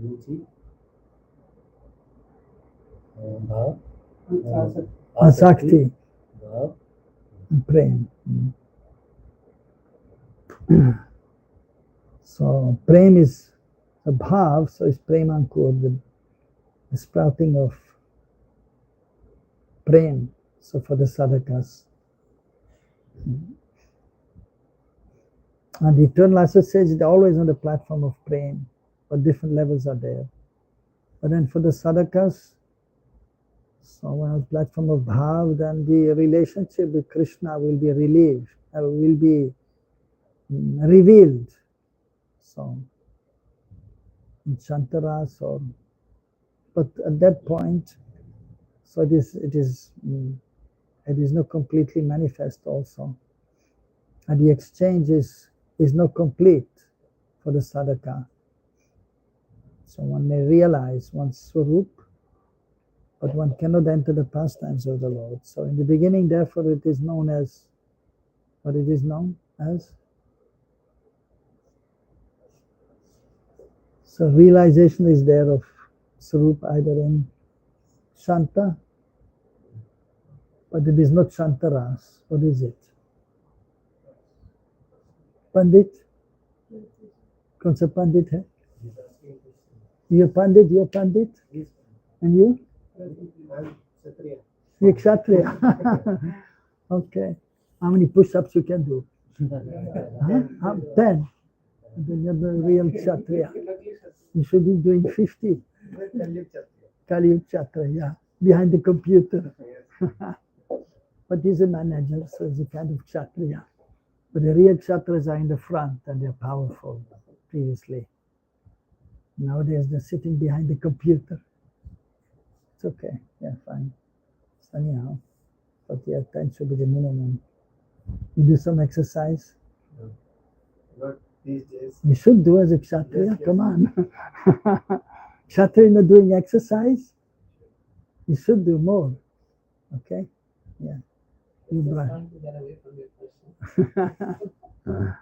Ruchi, Bhav, Asakti, Bhav, and Prem. So Prem is a Bhav, so it's Premankur, the sprouting of Prem, so for the sadhakas. And the eternal associates, they're always on the platform of Prem, but different levels are there. But then for the sadhakas, so when on the platform of Bhav, then the relationship with Krishna will be relieved, will be revealed. So in Shantaras, or but at that point, so it is not completely manifest also, and the exchange is not complete for the sadhaka. So one may realize one's swarup, but one cannot enter the pastimes of the Lord. So in the beginning, therefore, it is known as what it is known as. So realization is there of swarup either in Shanta, but it is not Shantaras. What is it? Pandit? कौन सा पंडित है? You're Pandit, you're Pandit? And you? You're Kshatriya. Okay. How many push-ups you can do? 10. Then you're the real Kshatriya. You should be doing 50. Kali Kshatriya, yeah. Behind the computer. But he's a manager, so he's a kind of Kshatriya. But the real kshatras are in the front and they're powerful previously. Nowadays they're sitting behind the computer. It's okay, yeah, fine. So anyhow, but yeah, 10 should be the minimum. You do some exercise. Not these days. You should do as a kshatriya, Yes, yes. come on. Kshatriya not doing exercise? You should do more. Okay? Yeah. You Just brush. trying to get away from your question.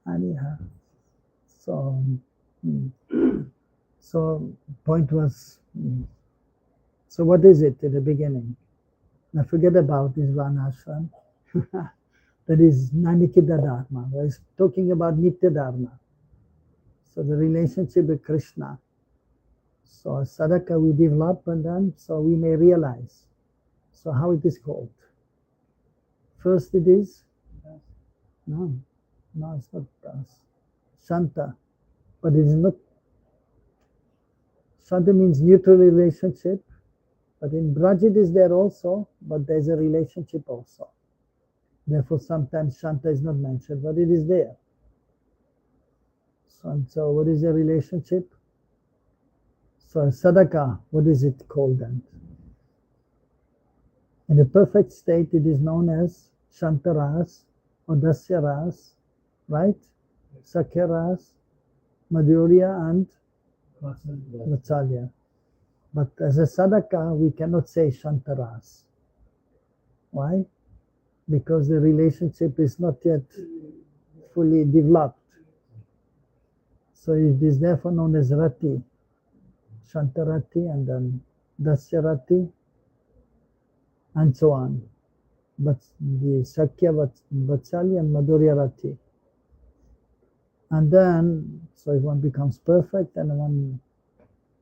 Anyhow. So, so point was, so what is it in the beginning? Now forget about this Varnashram. That is Nanikida Dharma. We're talking about Nitya Dharma. So the relationship with Krishna. So sadhaka we develop and then so we may realize. So how it is called? First it is? No, it's not das. Shanta. But it is not. Shanta means neutral relationship. But in Braj it is there also, but there's a relationship also. Therefore sometimes Shanta is not mentioned, but it is there. So what is the relationship? So sadhaka, what is it called then? In the perfect state, it is known as Shantaras or Dasyaras, right? Sakyaras, Madhurya and Vatsalya. But as a sadhaka, we cannot say Shantaras. Why? Because the relationship is not yet fully developed. So it is therefore known as Rati, Shantarati and then Dasyarati and so on. But the Sakya, Vatsalya and Madhurya Rati. And then, so if one becomes perfect and one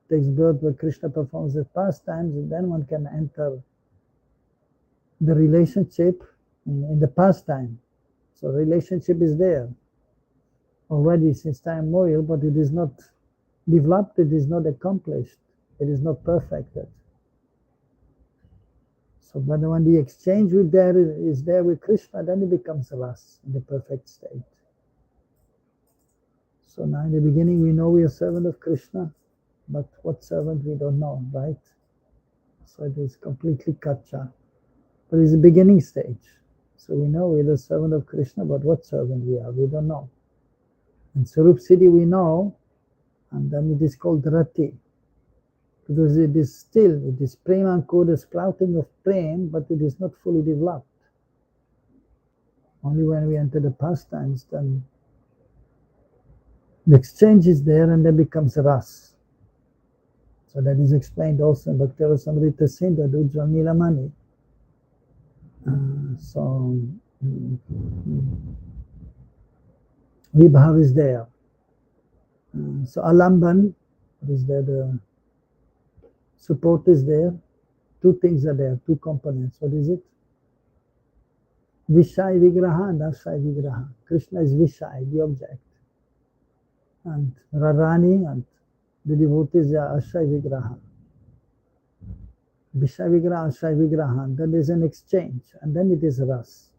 takes birth where Krishna performs the pastimes, and then one can enter the relationship in the pastime. So relationship is there already since time immemorial, but it is not developed, it is not accomplished, it is not perfected. So but when the exchange is there with Krishna, then it becomes ras in the perfect state. So now in the beginning we know we are servant of Krishna, but what servant we don't know, right? So it is completely kacha. But it's the beginning stage. So we know we're the servant of Krishna, but what servant we are, we don't know. In Sarup Siddhi we know, and then it is called Rati. Because it is Premankur, the sprouting of Prem, but it is not fully developed. Only when we enter the pastimes, then the exchange is there and then becomes ras. So that is explained also in Bhakti Rasamrita Sindhu, Ujjwal Nilamani. So Vibhav is there. So Alamban is there, the support is there. Two things are there, two components. What is it? Vishai Vigraha and Ashai Vigraha. Krishna is Vishai, the object. And Rarani and the devotees are Ashai Vigraha. Vishai Vigraha, Ashai Vigraha. And then there's an exchange. And then it is Ras.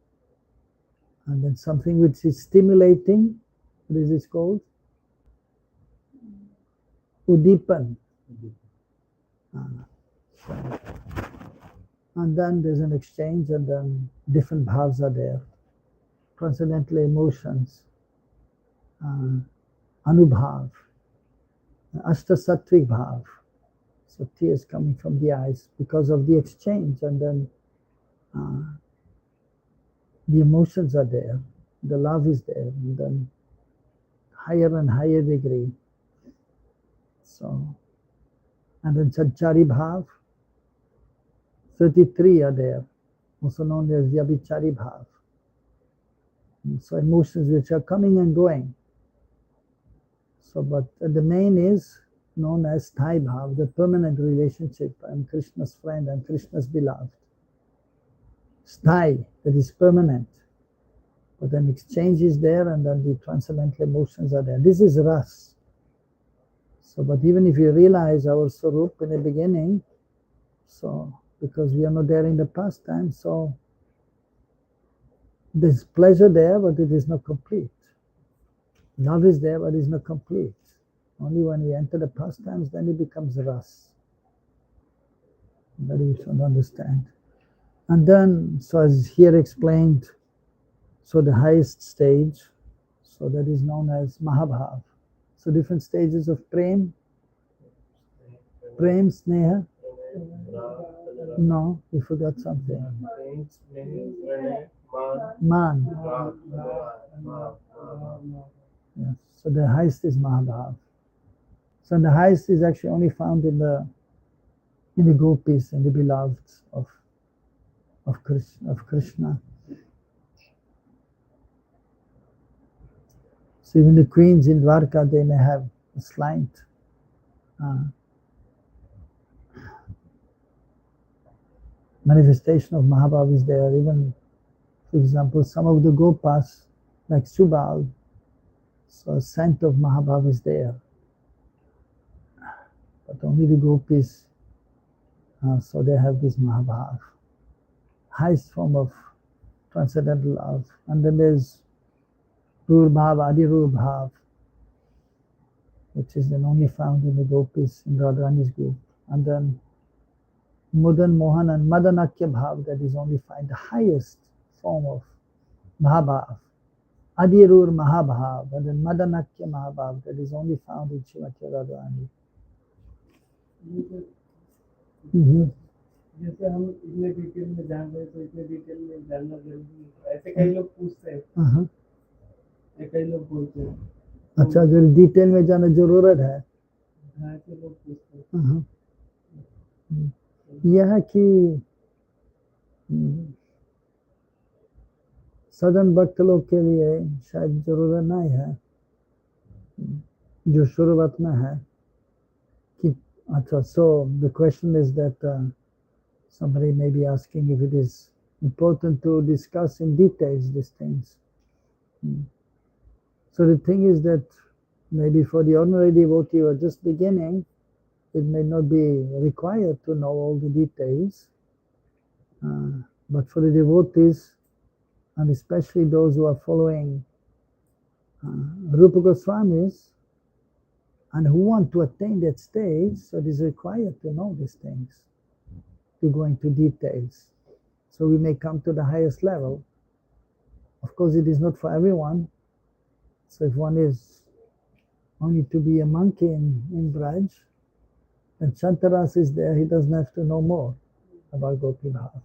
And then something which is stimulating. What is this called? Udipan. And then there's an exchange and then different bhavs are there. Transcendental emotions. Anubhav. Ashtasattvic bhav. So tears coming from the eyes because of the exchange, and then the emotions are there. The love is there, and then higher and higher degree. So, and then Sanchari Bhav, 33 are there, also known as Vyabhichari Bhav. And so emotions which are coming and going. So, but the main is known as Sthai Bhav, the permanent relationship. I am Krishna's friend, I am Krishna's beloved. Sthai, that is permanent. But then exchange is there and then the transcendental emotions are there. This is ras. So, but even if you realize our Swarup in the beginning, so because we are not there in the past time, so There's pleasure there, but it is not complete. Love is there, but it is not complete. Only when we enter the pastimes, then it becomes ras. That we should understand. And then, so as here explained, so the highest stage, so that is known as Mahabhav. So different stages of Prem, Sneha. No, we forgot something. Man. Yes. So the highest is Mahabhav. So the highest is actually only found in the gopis and the beloveds of Krishna. So even the queens in Dwarka, they may have a slight manifestation of Mahabhav is there. Even, for example, some of the gopas, like Subal, so a scent of Mahabhav is there. But only the gopis, so they have this Mahabhav, highest form of transcendental love. And then there's Rurbhav, Adi Rurbhav, which is then only found in the gopis in Radharani's group. And then Mudan, Mohan and Madanakya Bhav, that is only found the highest form of Mahabhav. Adirur Mahabhav, and then Madanakya Mahabhav, that is only found in Srimati Radharani. जैसे हम इतने detail में जान रहे तो इतने detail में जानना जरूरी है, ऐसे कई लोग पूछते हैं, कई लोग बोलते हैं। अच्छा, अगर डिटेल में जाना जरूरत है, हाँ, ऐसे लोग पूछते हैं। यह कि सदन भक्त लोग के लिए शायद जरूरत नहीं है, जो शुरुआत में है कि अच्छा. So the question is that somebody may be asking if it is important to discuss in details these things. So the thing is that maybe for the ordinary devotee who are just beginning, it may not be required to know all the details. But for the devotees, and especially those who are following Rupa Goswamis, and who want to attain that stage, so it is required to know these things, to go into details. So we may come to the highest level. Of course, it is not for everyone. So if one is only to be a monkey in Braj, and Shantaras is there, he doesn't have to know more about Gopi Bhav.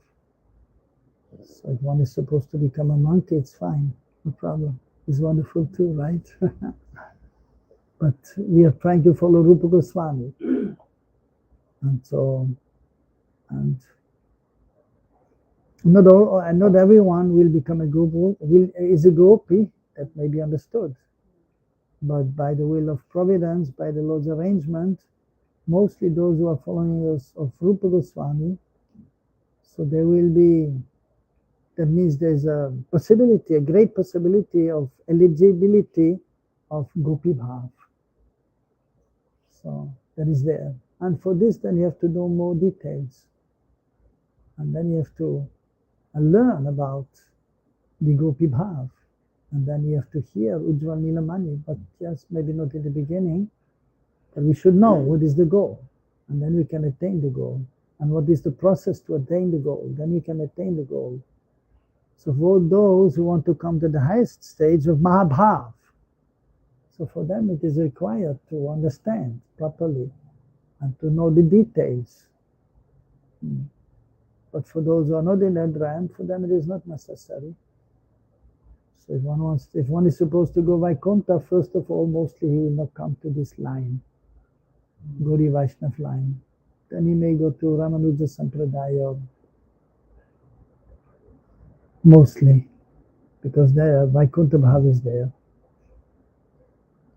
So if one is supposed to become a monkey, it's fine, no problem. It's wonderful too, right? But we are trying to follow Rupa Goswami. And so, and not everyone will become a gopi, is a gopi, that may be understood. But by the will of Providence, by the Lord's arrangement, mostly those who are following us of Rupa Goswami, so there will be, that means there's a possibility, a great possibility of eligibility of Gopi Bhav. So that is there. And for this, then you have to know more details. And then you have to learn about the Gopi Bhav. And then you have to hear Ujjwal Nilamani, but just maybe not in the beginning. But we should know what is the goal. And then we can attain the goal. And what is the process to attain the goal. Then we can attain the goal. So for those who want to come to the highest stage of Mahabhav, so for them it is required to understand properly and to know the details. But for those who are not in that rank, for them it is not necessary. So if one is supposed to go Vaikuntha, first of all, mostly he will not come to this line, Gauri Vaishnav line. Then he may go to Ramanuja Sampradaya, mostly, because there Vaikuntha Bhav is there.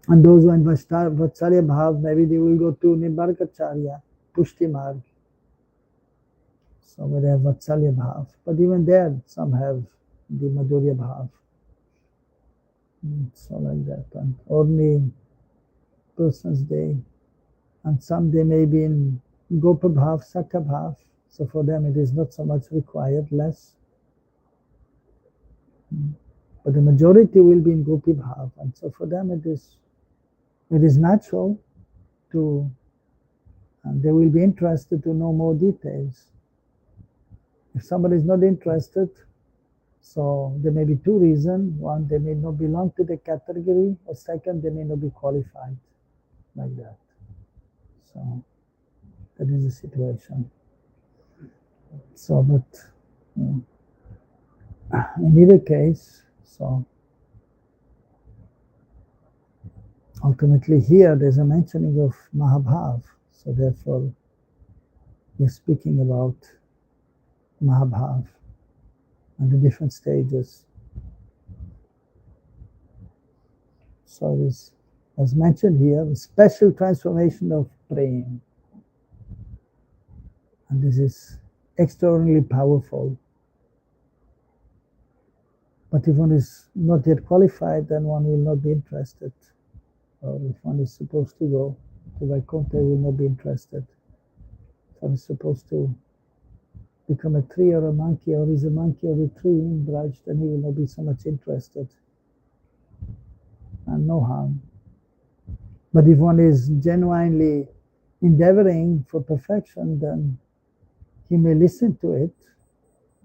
And those who are in Vatsalya Bhav, maybe they will go to Nibarkacharya, Pushti Marg. So where they have Vatsalya Bhav. But even there, some have the Madhurya Bhav. So like that. And only persons and some they may be in Gopa Bhav, Sakha Bhav. So for them it is not so much required, less. But the majority will be in Gopi Bhav, and so for them it is natural to, and they will be interested to know more details. If somebody is not interested, so there may be two reasons. One, they may not belong to the category, or second, they may not be qualified like that. So that is the situation. So, but in either case, so ultimately here there's a mentioning of Mahabhav. So therefore, we're speaking about Mahabhav and the different stages. So this, as mentioned here, a special transformation of praying. And this is extraordinarily powerful. But if one is not yet qualified, then one will not be interested. Or if one is supposed to go to Vaikuntha, will not be interested. If one is supposed to become a tree or a monkey, or is a monkey or a tree in Braj, then he will not be so much interested. And no harm. But if one is genuinely endeavoring for perfection, then he may listen to it,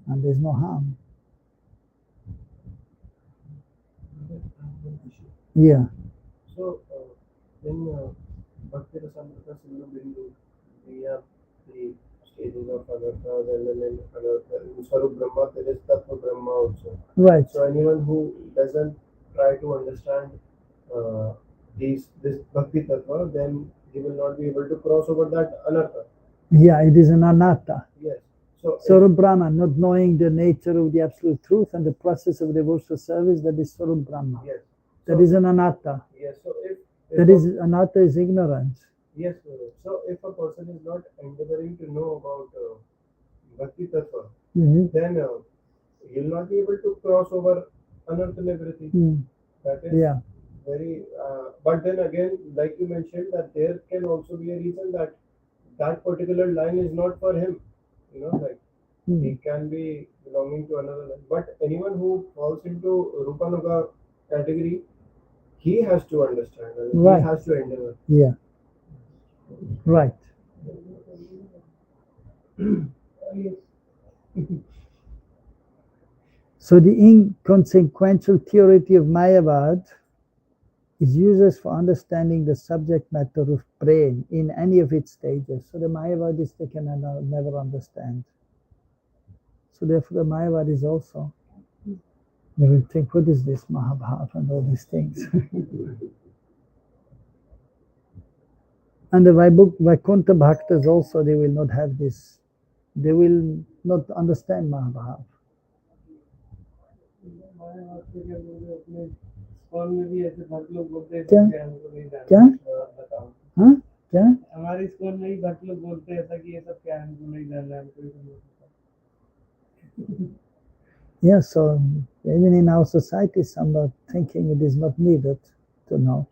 and there's no harm. Yeah. So, in Bhakti Rasamrita Sindhu Bindu, we have the stages of Anarthas, and then in Swarup Brahma, there is Tattva Brahma also. Right. So, anyone who doesn't try to understand this Bhakti Tattva, then he will not be able to cross over that Anartha. Yeah, it is an anatta. Yes. So, Swarup Brahma, not knowing the nature of the absolute truth and the process of devotional service, that is Swarup Brahma. Yes. That is an anatta. Yes. So if that is anatta is ignorance. Yes. So if a person is not endeavoring to know about Bhakti Tattva, then he will not be able to cross over Anartha and everything. That is very. But then again, like you mentioned, that there can also be a reason that that particular line is not for him. You know, like he can be belonging to another line. But anyone who falls into Rupanuga category, he has to understand and he has to endeavor. Yeah. Right. So the inconsequential theory of Mayavad is used for understanding the subject matter of praying in any of its stages. So the Mayavadis, they can never understand. So therefore the Mayavadis also, they will think, what is this Mahabhav and all these things? And the Vaikuntha Bhaktas also, they will not have this, they will not understand Mahabhav. क्या हाँ क्या हमारे school में ही भक्त लोग बोलते हैं ऐसा कि ये सब क्या है हमको नहीं जानना है हमको ये सब नहीं पता. Yeah, so even in our society, some are thinking it is not needed to know.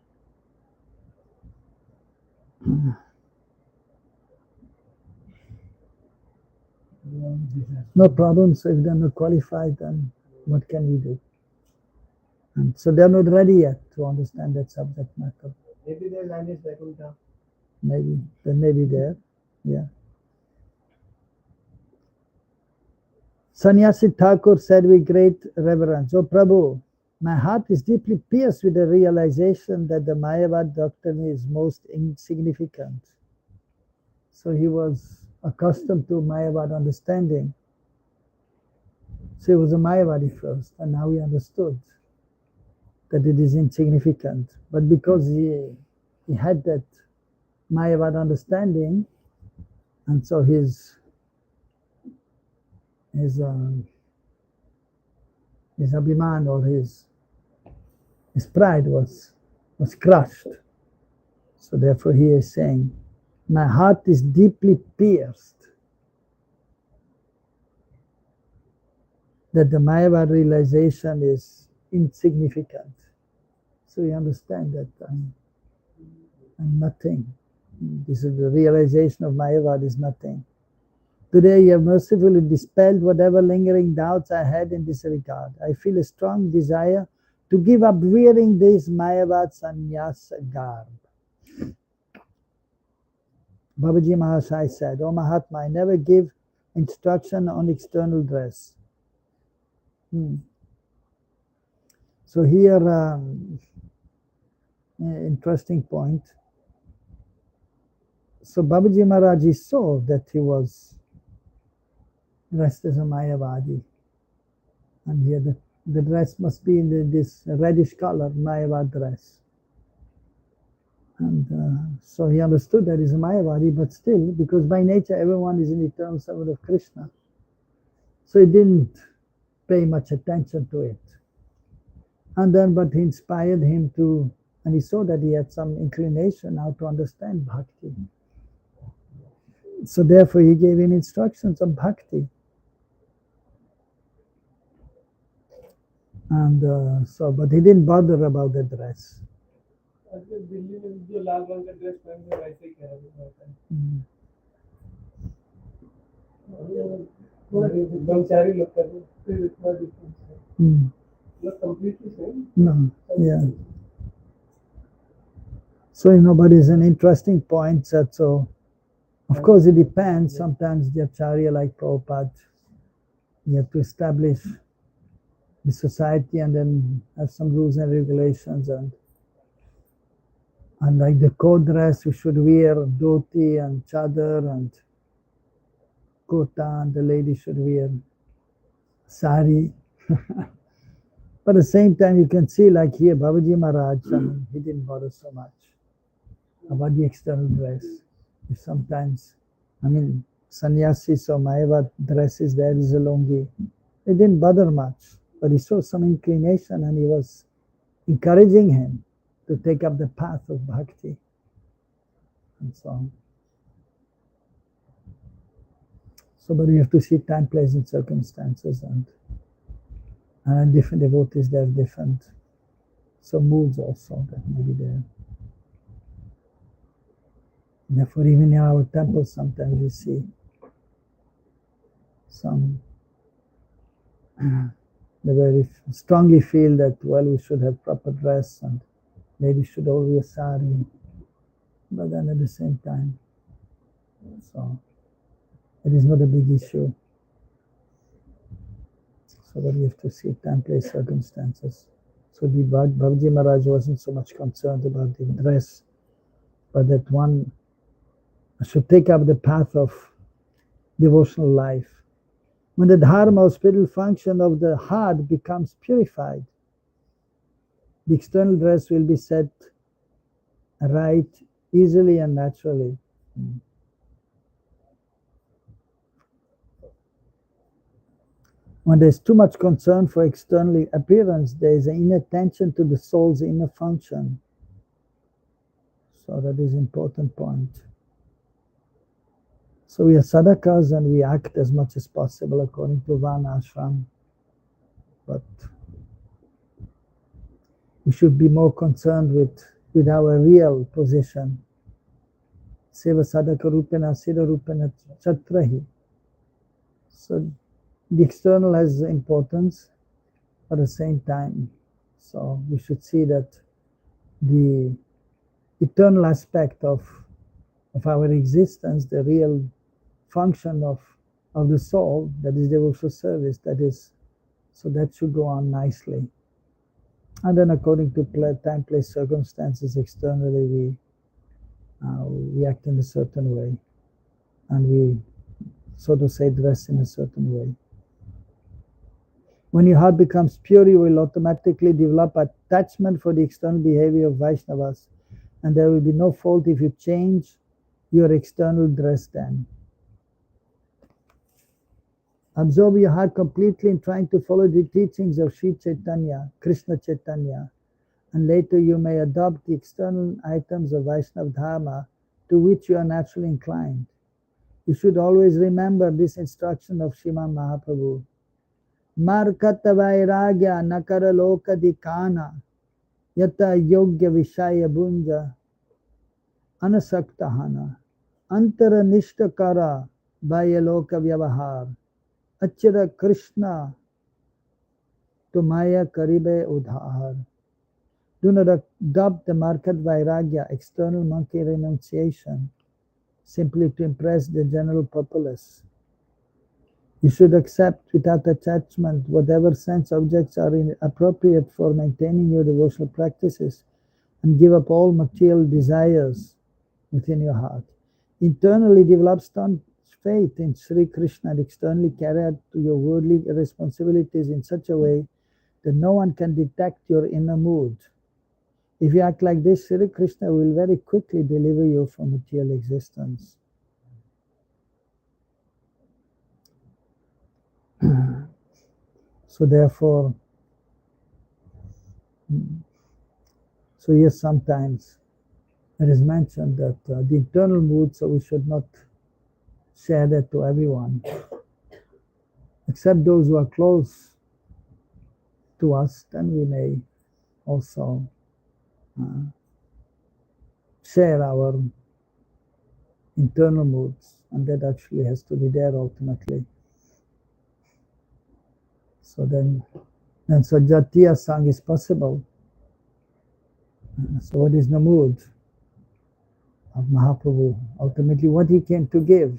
No problem. So if they're not qualified, then what can we do? And so they're not ready yet to understand that subject matter. Maybe their land is Vaikuntha. Maybe. They may be there. Yeah. Sannyasi Thakur said with great reverence, "Oh Prabhu, my heart is deeply pierced with the realization that the Mayavad doctrine is most insignificant." So he was accustomed to Mayavad understanding. So he was a Mayavadi first, and now he understood that it is insignificant. But because he had that Mayavad understanding, and so his abhiman, or his pride was crushed. So therefore he is saying, my heart is deeply pierced that the Mayavad realization is insignificant. So you understand that I'm nothing. This is the realization of Mayavad is nothing. Today you have mercifully dispelled whatever lingering doubts I had in this regard. I feel a strong desire to give up wearing this Mayavad sannyasa garb. Babaji Mahasai said, "O Mahatma, I never give instruction on external dress." So here, interesting point. So Babaji Maharaj saw that he was dressed as a Mayavadi. And here the dress must be in this reddish color, Mayavad dress. And so he understood that he's a Mayavadi, but still, because by nature everyone is an eternal servant of Krishna. So he didn't pay much attention to it. And then, but he inspired him to, and he saw that he had some inclination how to understand bhakti. So therefore he gave him instructions on bhakti. And so, but he didn't bother about the dress. Not completely same. No, yeah. So, but it's an interesting point that, so, of course it depends. Sometimes the Acharya like Prabhupada, you have to establish the society and then have some rules and regulations, and like the court dress, you should wear dhoti and chadar and kurta, and the lady should wear sari. But at the same time, you can see, like here, Babaji Maharaj, he didn't bother so much about the external dress. Sometimes, sannyasis or Mayavad dresses, there is a lungi. It didn't bother much, but he saw some inclination and he was encouraging him to take up the path of bhakti and so on. So, but we have to see time, place, and circumstances, and different devotees, they have different moods also that may be there. Therefore, even in our temples, sometimes we see some they very strongly feel that, well, we should have proper dress and ladies should all wear sari, but then at the same time, so it is not a big issue. So but you have to see time, place, circumstances. So the Babaji Maharaj wasn't so much concerned about the dress, but that one should take up the path of devotional life. When the dharma or spiritual function of the heart becomes purified, the external dress will be set right easily and naturally. When there's too much concern for external appearance, there is an inattention to the soul's inner function. So that is an important point. So we are sadhakas and we act as much as possible according to Varna Ashram. But we should be more concerned with our real position. Seva sadhaka rupena siddha rupena chatrahi. So the external has importance, but at the same time, so we should see that the eternal aspect of our existence, the real function of the soul, that is devotional service, that is, so that should go on nicely. And then according to time, place, circumstances, externally we act in a certain way, and we, so to say, dress in a certain way. When your heart becomes pure, you will automatically develop attachment for the external behavior of Vaishnavas, and there will be no fault if you change your external dress then. Absorb your heart completely in trying to follow the teachings of Sri Chaitanya, Krishna Chaitanya, and later you may adopt the external items of Vaishnava Dharma to which you are naturally inclined. You should always remember this instruction of Sriman Mahaprabhu. Markata vairagya nakara loka dikana yata yogya vishaya bunja anasaktahana antara nishtakara Vayaloka Vyavahar. Achira Krishna to Maya Karibe Udhar. Do not adopt the market vairagya, external monkey renunciation, simply to impress the general populace. You should accept without attachment whatever sense objects are appropriate for maintaining your devotional practices and give up all material desires within your heart. Internally develop staunch faith in Sri Krishna and externally carry out your worldly responsibilities in such a way that no one can detect your inner mood. If you act like this, Sri Krishna will very quickly deliver you from material existence. So therefore, yes, sometimes it is mentioned that the internal mood, so we should not share that to everyone, except those who are close to us. Then we may also share our internal moods, and that actually has to be there ultimately. So then so Jatiya Sang is possible. So what is the mood of Mahaprabhu? Ultimately, what he came to give.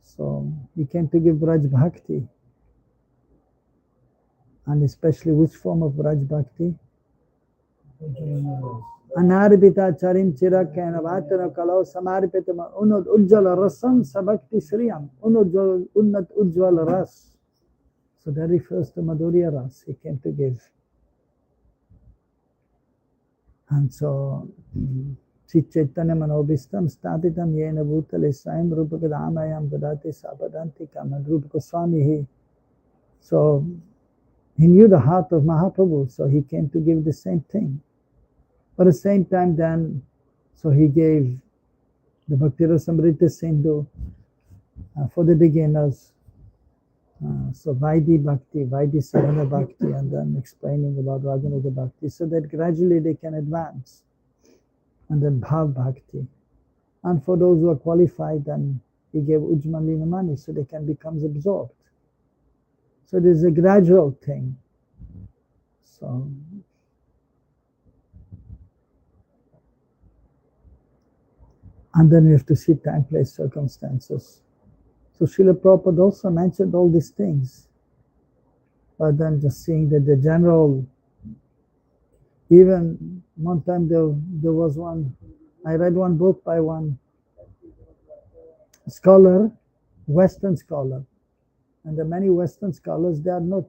So he came to give Braj Bhakti. And especially which form of Braj Bhakti? Anarbita charim chirakena vatana kalau samarpitama unad ujjala rasam sabakti sriyam unnat ujjala ras. So that refers to Madhurya Ras he came to give. And so Sri Chaitanya Manobhistam Statitam Yena Bhutale Saim Rupakadamayam Dadati Sapadantikam and Rupa Goswami. So he knew the heart of Mahaprabhu, so he came to give the same thing. But at the same time then, so he gave the Bhakti Rasamrita Sindhu for the beginners. So Vaidhi Bhakti, Vaidhi Sarana Bhakti, and then explaining about Raganuga Bhakti, so that gradually they can advance. And then Bhav Bhakti. And for those who are qualified, then he gave Ujmalina money so they can become absorbed. So it is a gradual thing. So and then we have to see time, place, circumstances. So Srila Prabhupada also mentioned all these things. But then just seeing that the general, even one time there was one, I read one book by one scholar, Western scholar. And the many Western scholars, they are not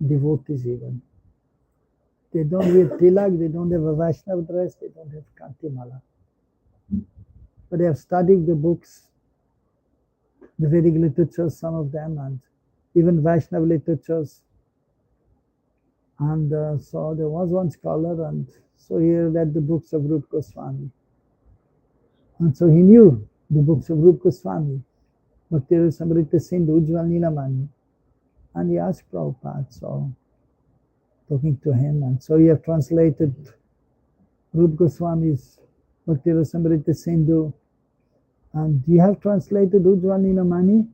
devotees even. They don't wear tilak, they don't have a Vaishnava dress, they don't have Kantimala. But they have studied the books, the Vedic literatures, some of them, and even Vaishnava literatures. And so there was one scholar, and so he read the books of Rupa Goswami. And so he knew the books of Rupa Goswami, Bhakti Rasamrita Sindhu, Ujjwal Nilamani. And he asked Prabhupada, so talking to him, and so he have translated Rupa Goswami's Bhakti Rasamrita Sindhu. And you have translated Ujjwal Nilamani?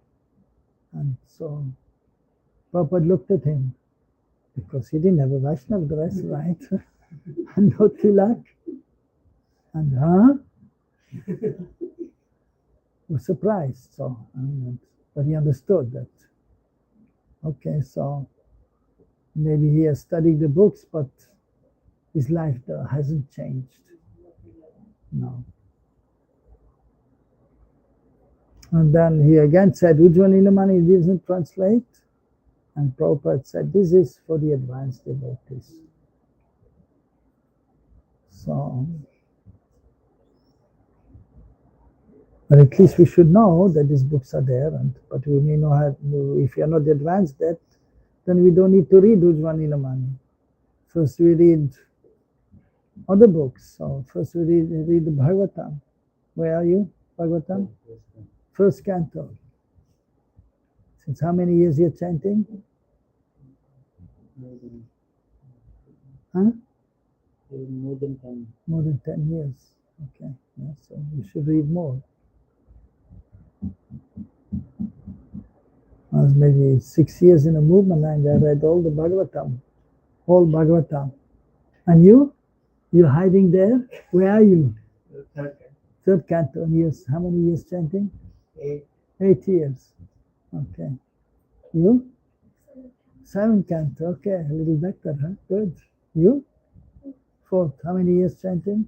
And so Prabhupada looked at him, because he didn't have a Vaishnava dress, right? And no tilak. And he was surprised. So, but he understood that. Okay, so maybe he has studied the books, but his life hasn't changed. No. And then he again said, Ujjwal Nilamani doesn't translate. And Prabhupada said, this is for the advanced devotees. So, but at least we should know that these books are there. But we may know how, if you are not advanced that, then we don't need to read Ujjwal Nilamani. First we read other books. So first we read the Bhagavatam. Where are you? Bhagavatam? First canto. Since how many years you're chanting? Huh? More than 10. More than 10 years. Okay. Yeah, so you should read more. I was maybe 6 years in a movement and I read all the Bhagavatam, whole Bhagavatam. And you? You're hiding there? Where are you? Third canto. Years. How many years chanting? 8. 8 years. Okay. You? 7 canto. Okay, a little better, huh? Good. You? 4th. How many years chanting?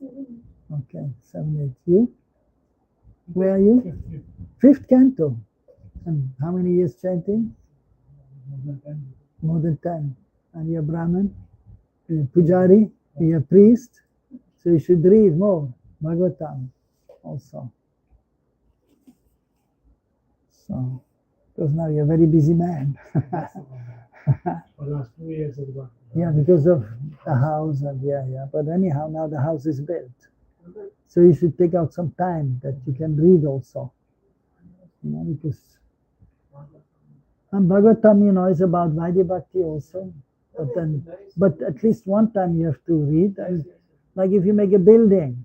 7. Okay, 7, 8. You? Where are you? 5th canto. And how many years chanting? More than 10. And you're Brahmin? You're Pujari? You're a priest? So you should read more Bhagavatam also. So, because now you're a very busy man. For last 2 years ago. Yeah, because of the house and yeah. But anyhow, now the house is built. So you should take out some time that you can read also. Because and Bhagavatam, is about Vaidya Bhakti also. But at least one time you have to read. And like if you make a building,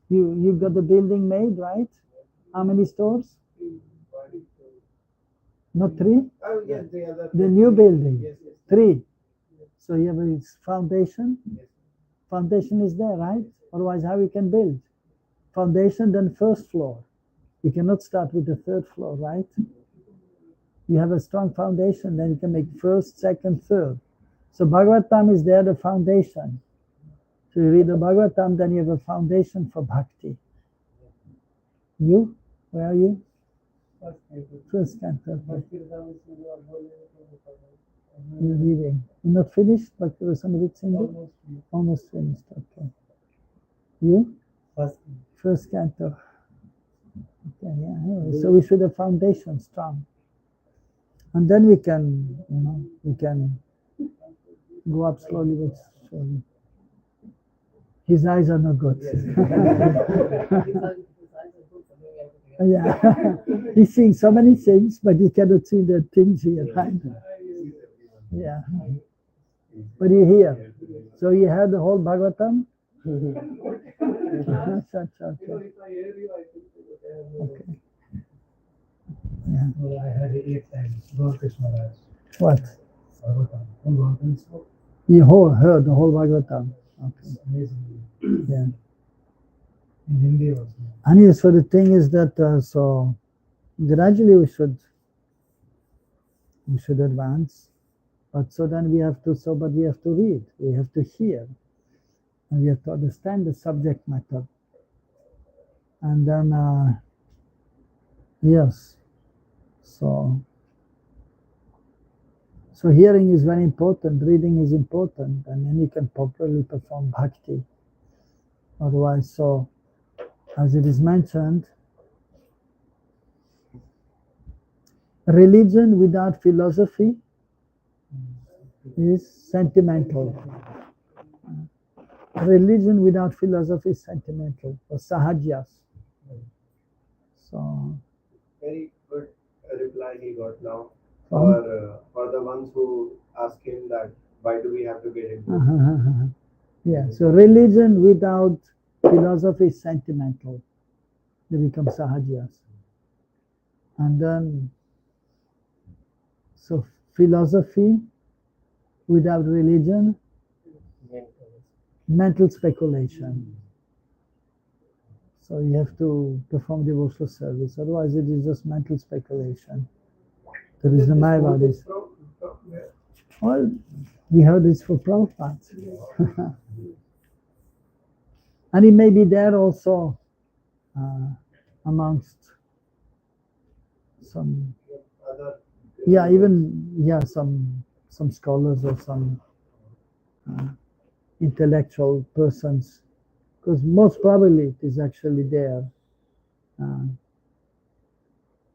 you got the building made, right? How many stores? Not 3? Oh, yes, the other. The new building. Yes. 3. So you have a foundation. Foundation is there, right? Otherwise, how you can build? Foundation, then first floor. You cannot start with the 3rd floor, right? You have a strong foundation, then you can make 1st, 2nd, 3rd. So Bhagavatam is there, the foundation. So you read the Bhagavatam, then you have a foundation for bhakti. You? Where are you? 1st canto. You're reading. You're not finished, but there was somebody saying almost finished. Okay. You? 1st canto. Okay, yeah. Anyway, so we should have foundation strong, and then we can, we can go up slowly but surely. His eyes are not good. Yeah, he's seeing so many things, but he cannot see the things here. Right? Yeah, but you hear. So you heard the whole Bhagavatam. Okay. Yeah. Well, I had it 8 times. Lord Krishna Raj. What? Bhagavatam. You heard the whole Bhagavatam. Okay. Amazing. Yeah. In Hindi also. And yes, so the thing is that so gradually we should advance, but so then we have to read, we have to hear, and we have to understand the subject matter, and then yes, so hearing is very important, reading is important, and then you can properly perform bhakti. Otherwise, so as it is mentioned, religion without philosophy is sentimental. Religion without philosophy is sentimental, or sahajas. So, very good reply he got now for the ones who ask him that why do we have to get into it? Yeah, so religion without philosophy is sentimental. They become sahajas. And then, so philosophy without religion, mental speculation. So you have to perform devotional service, otherwise it is just mental speculation. There is no matter about this. Well, we heard this for Prabhupada. And it may be there also amongst some, some scholars or some intellectual persons, because most probably it is actually there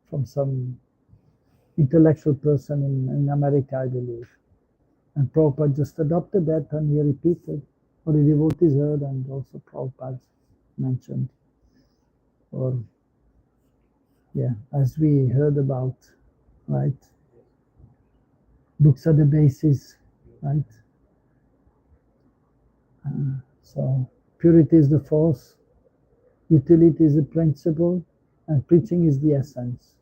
from some intellectual person in America, I believe. And Prabhupada just adopted that and he repeated what the devotees heard, and also Prabhupada mentioned. Or, as we heard about, right? Books are the basis, right? So purity is the force, utility is the principle, and preaching is the essence.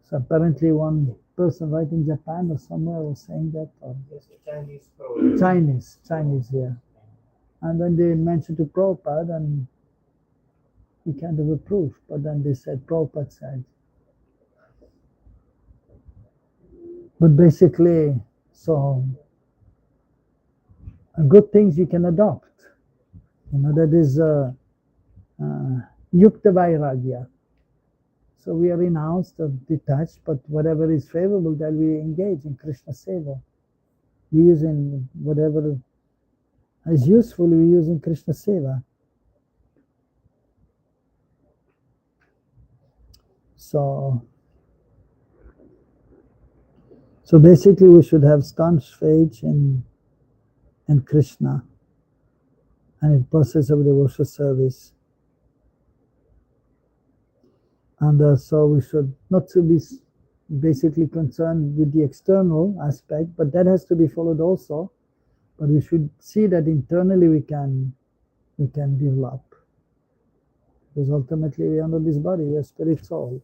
So apparently one person right in Japan or somewhere was saying that, or Yes, Chinese. Chinese, yeah. And then they mentioned to Prabhupada, and he kind of approved, but then they said, Prabhupada said. But basically, so good things you can adopt. That is Yukta Vairagya. So we are renounced or detached, but whatever is favorable, that we engage in Krishna Seva. We use in whatever is useful, we use in Krishna Seva. So basically we should have staunch faith in Krishna and in process of devotional service. And so we should not to be basically concerned with the external aspect, but that has to be followed also. But we should see that internally we can develop. Because ultimately we are not this body, we are spirit soul.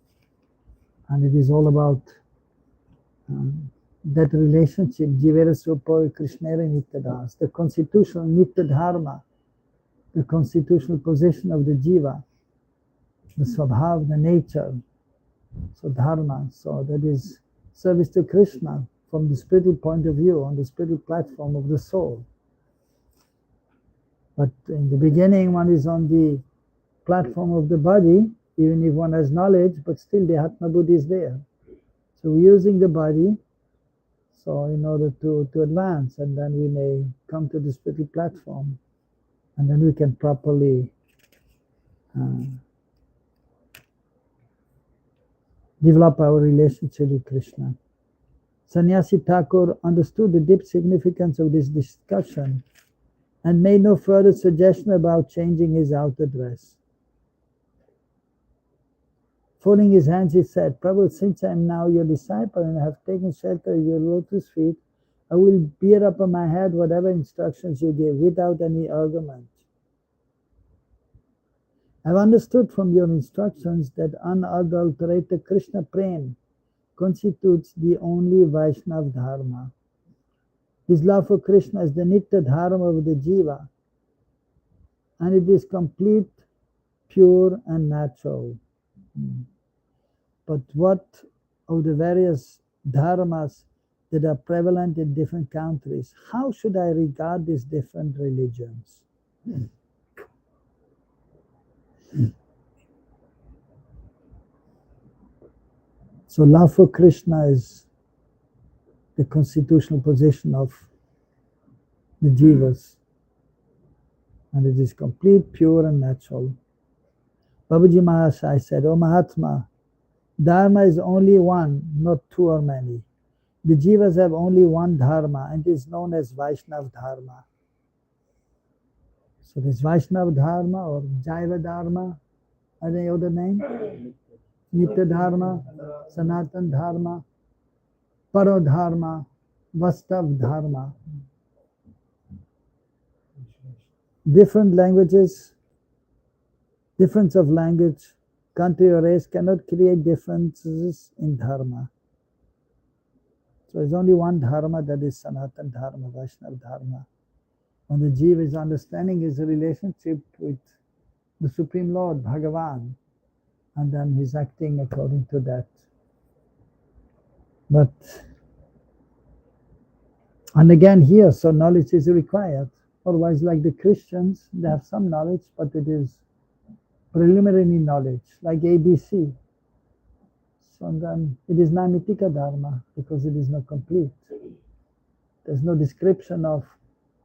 And it is all about that relationship, Jivera Supoi Krishnera Nityadas, the constitutional Nitya Dharma, the constitutional position of the Jiva, the Swabhav, the nature, so Dharma. So that is service to Krishna from the spiritual point of view, on the spiritual platform of the soul. But in the beginning, one is on the platform of the body, even if one has knowledge, but still the Atma Buddhi is there. So we're using the body, so in order to advance, and then we may come to the spiritual platform, and then we can properly develop our relationship with Krishna. Sannyasi Thakur understood the deep significance of this discussion and made no further suggestion about changing his outer dress. Folding his hands, he said, Prabhu, since I am now your disciple and have taken shelter of your lotus feet, I will bear upon my head whatever instructions you give without any argument. I have understood from your instructions that unadulterated Krishna Prem constitutes the only Vaishnav Dharma. His love for Krishna is the Nitya Dharma of the Jiva, and it is complete, pure, and natural. But what of the various dharmas that are prevalent in different countries? How should I regard these different religions? So love for Krishna is the constitutional position of the jivas, and it is complete, pure, and natural. Babaji Maharaj said, O Mahatma, Dharma is only one, not two or many. The jivas have only one Dharma, and it is known as Vaishnav Dharma. So this Vaishnav Dharma or Jaiva Dharma, any other name? Nitya Dharma, Sanatan Dharma, Paro Dharma, Vastav Dharma. Different languages, difference of language, country or race cannot create differences in Dharma. So there's only one Dharma, that is Sanatan Dharma, Vaishnav Dharma. When the Jiva is understanding his relationship with the Supreme Lord, Bhagavan, and then he's acting according to that. But, and again here, so knowledge is required. Otherwise, like the Christians, they have some knowledge, but it is preliminary knowledge, like ABC. So then it is Namitika Dharma, because it is not complete. There's no description of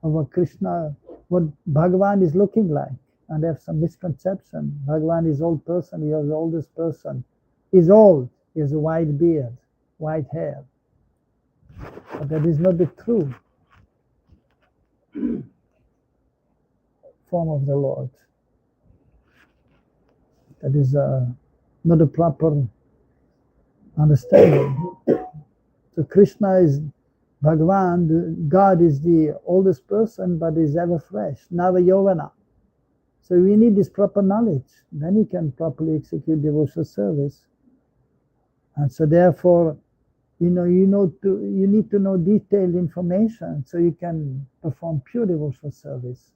what Krishna, what Bhagavan is looking like. And they have some misconception. Bhagavan is old person, he is the oldest person. He's old, he has a white beard, white hair. But that is not the true form of the Lord. That is not a proper understanding. So Krishna is Bhagavan, God is the oldest person, but is ever fresh, Nava Yovana. So we need this proper knowledge. Then you can properly execute devotional service. And so therefore, you need to know detailed information so you can perform pure devotional service.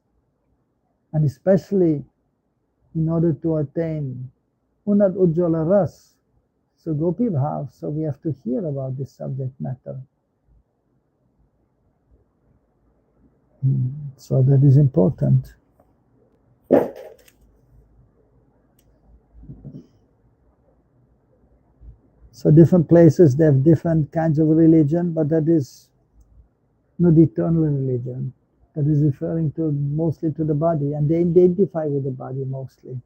And especially in order to attain Unat Ujjwala Ras, so Gopi Bhav, so we have to hear about this subject matter. So that is important. So different places, they have different kinds of religion, but that is not eternal religion. That is referring to mostly to the body, and they identify with the body mostly.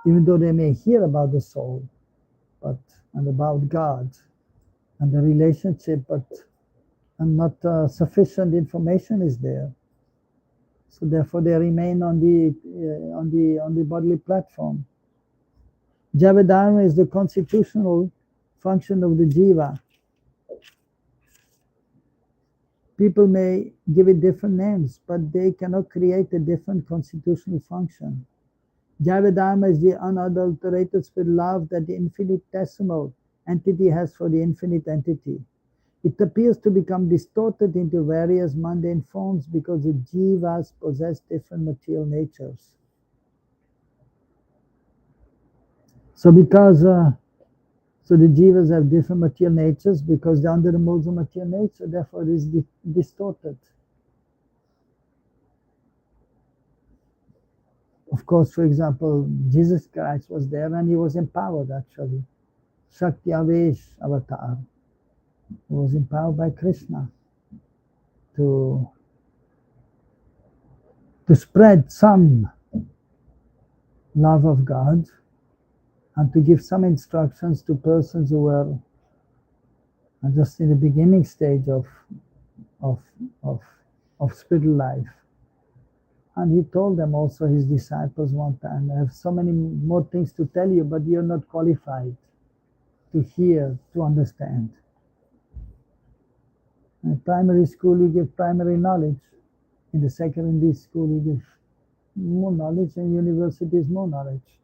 Even though they may hear about the soul, and about God and the relationship, and not sufficient information is there. So therefore, they remain on the bodily platform. Jaiva Dharma is the constitutional function of the jiva. People may give it different names, but they cannot create a different constitutional function. Jaiva Dharma is the unadulterated spirit love that the infinitesimal entity has for the infinite entity. It appears to become distorted into various mundane forms because the jivas possess different material natures. So so the jivas have different material natures because they're under the modes of material nature, therefore it is distorted. Of course, for example, Jesus Christ was there and he was empowered actually. Shakti Avesh Avatar. He was empowered by Krishna to spread some love of God and to give some instructions to persons who were just in the beginning stage of spiritual life. And he told them also, his disciples, one time, I have so many more things to tell you, but you're not qualified to hear, to understand. In primary school, you give primary knowledge. In the secondary school, you give more knowledge, and university is more knowledge.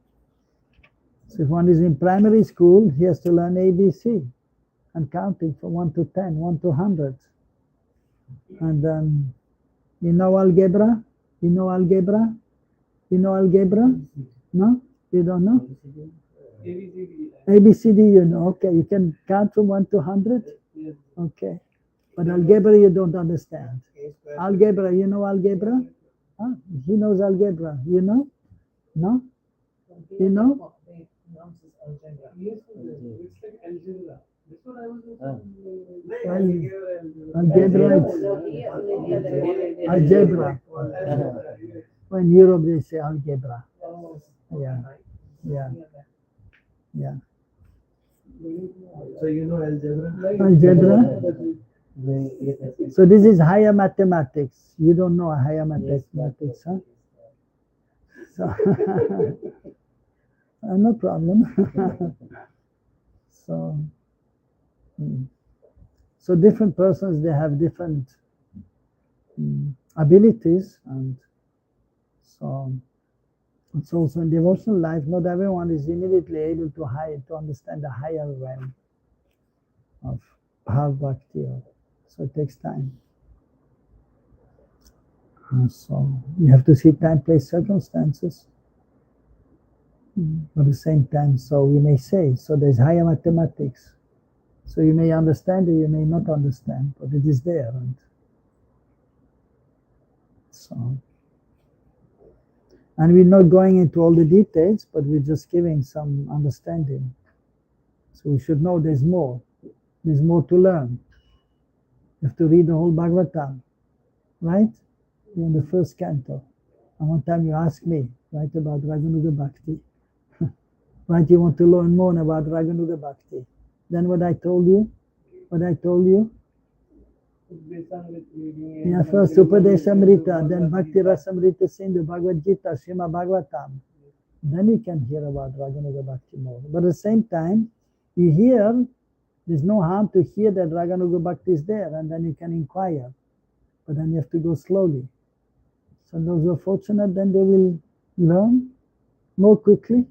So if one is in primary school, he has to learn ABC and counting from 1 to 10, 1 to 100. And then, you know algebra? You know algebra? You know algebra? No? You don't know? ABCD, you know. Okay, you can count from 1 to 100? Okay. But algebra, you don't understand. Algebra, you know algebra? Huh? He knows algebra. You know? No? You know? Algebra. Well, in Europe they say algebra. Yeah. So you know algebra? Algebra. So this is higher mathematics. You don't know higher mathematics, huh? So no problem. So different persons, they have different abilities, and so it's also in devotional life. Not everyone is immediately able to understand the higher realm of bhav bhakti. So it takes time. And so you have to see time, place, circumstances. At the same time, so we may say, so there's higher mathematics. So you may understand it, you may not understand, but it is there. And we're not going into all the details, but we're just giving some understanding. So we should know there's more. There's more to learn. You have to read the whole Bhagavatam, right? You're in the first canto. And one time you asked me, right, about Raganuga Bhakti. Right, you want to learn more about Raganuga Bhakti. Then what I told you? Yeah, first Upadeshamrita, then Bhakti Rasamrita Sindhu, Bhagavad Gita, Srimad Bhagavatam. Then you can hear about Raganuga Bhakti more. But at the same time, you hear, there's no harm to hear that Raganuga Bhakti is there, and then you can inquire. But then you have to go slowly. So those who are fortunate, then they will learn more quickly.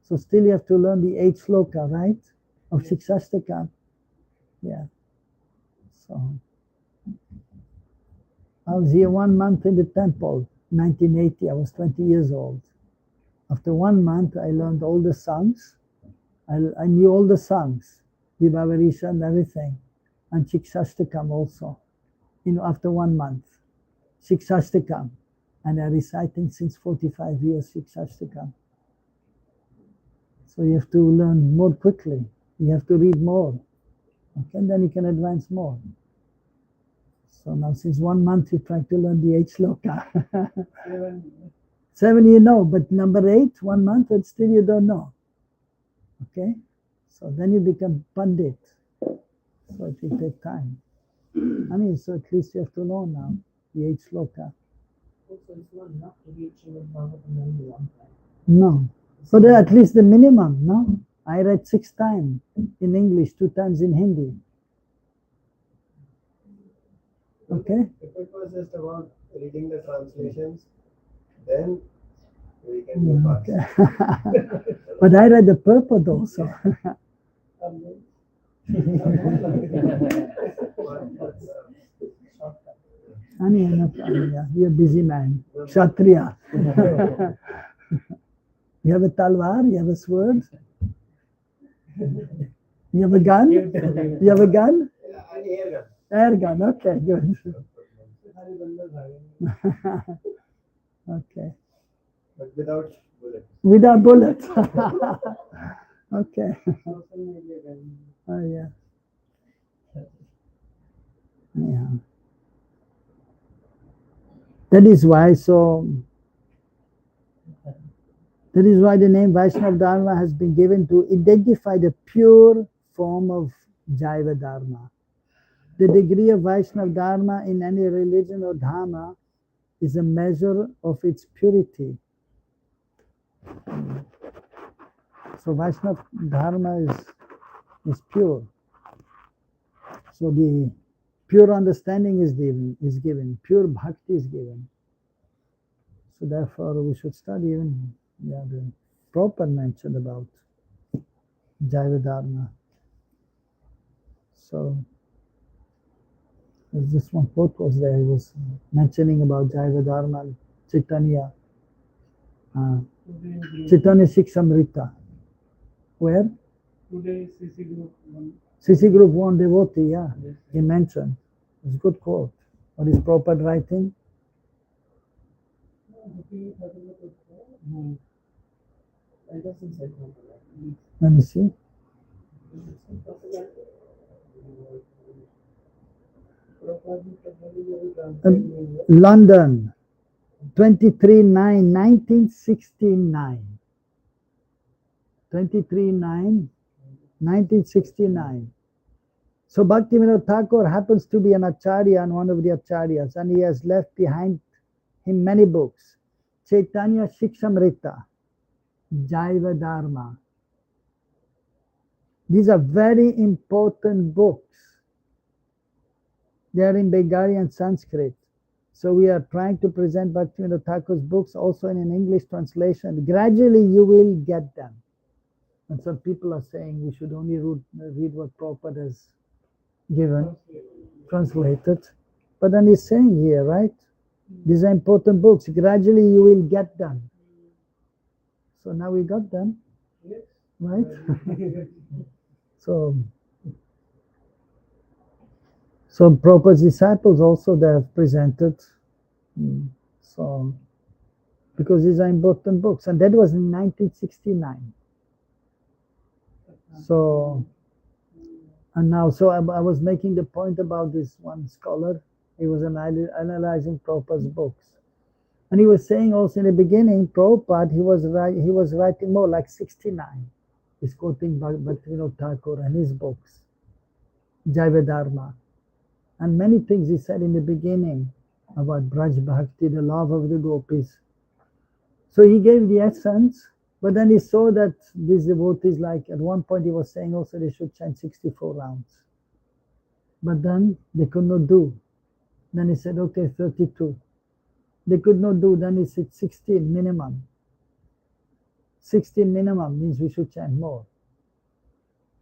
So still you have to learn the 8th sloka, right? Of Shikshashtaka. Yeah. So I was here 1 month in the temple, 1980. I was 20 years old. After 1 month, I learned all the songs. I knew all the songs, Vibhavarisha and everything, and Shikshashtakam also. After 1 month, Shikshashtakam, and I'm reciting since 45 years Shikshashtakam. So you have to learn more quickly. You have to read more. Okay, and then you can advance more. So now since 1 month you try to learn the 8th sloka. 7 you know, but number 8, 1 month, and still you don't know. Okay? So then you become Pandit. So it will take time. So at least you have to know now the 8th sloka. Also, it's not enough to read Srimad Bhagavatam only one time. No. So at least the minimum, no? I read 6 times in English, 2 times in Hindi. Okay? If it was just about reading the translations, then we can go fast. Okay. But I read the purport also. You're a busy man. Kshatriya. You have a talwar? You have a sword? You have a gun? You have a gun? Air gun. Air gun, okay, good. Okay. But without bullets. Without bullets. Okay. Oh, yeah. Yeah. That is why the name Vaishnava Dharma has been given to identify the pure form of Jaiva Dharma. The degree of Vaishnava Dharma in any religion or dharma is a measure of its purity. So Vaishnava Dharma is pure. So the pure understanding is given, pure bhakti is given. So therefore we should study even the Prabhupada mentioned about Jaiva Dharma. So there's this one quote was there, he was mentioning about Jaiva Dharma, Chaitanya, Chaitanya Shikshamrita. Where? Today, CC Group 1. CC Group 1 devotee, yeah, he mentioned. It's a good quote. What is Prabhupada writing? No. It doesn't say Prabhupada. Let me see. London, 23/9/1969. 23/9/1969. So Bhaktivinoda Thakur happens to be an acharya and one of the acharyas, and he has left behind him many books. Chaitanya Shikshamrita, Jaiva Dharma. These are very important books. They are in Bengali and Sanskrit. So we are trying to present Bhaktivinoda Thakur's books also in an English translation. Gradually you will get them. And some people are saying we should only read what Prabhupada has given, translated. But then he's saying here, right? These are important books. Gradually you will get them. So now we got them, right? So Prabhupada's disciples also they have presented. So because these are important books, and that was in 1969. So and now, so I was making the point about this one scholar. He was analyzing Prabhupada's books, and he was saying also in the beginning, Prabhupada he was writing more like 69. He's quoting Bhaktivinoda Thakur and his books, Jaiva Dharma, and many things he said in the beginning about Braj Bhakti, the love of the gopis. So he gave the essence, but then he saw that these devotees, like at one point he was saying also they should chant 64 rounds. But then they could not do. Then he said, okay, 32. they could not do, then it's 16 minimum. 16 minimum means we should chant more.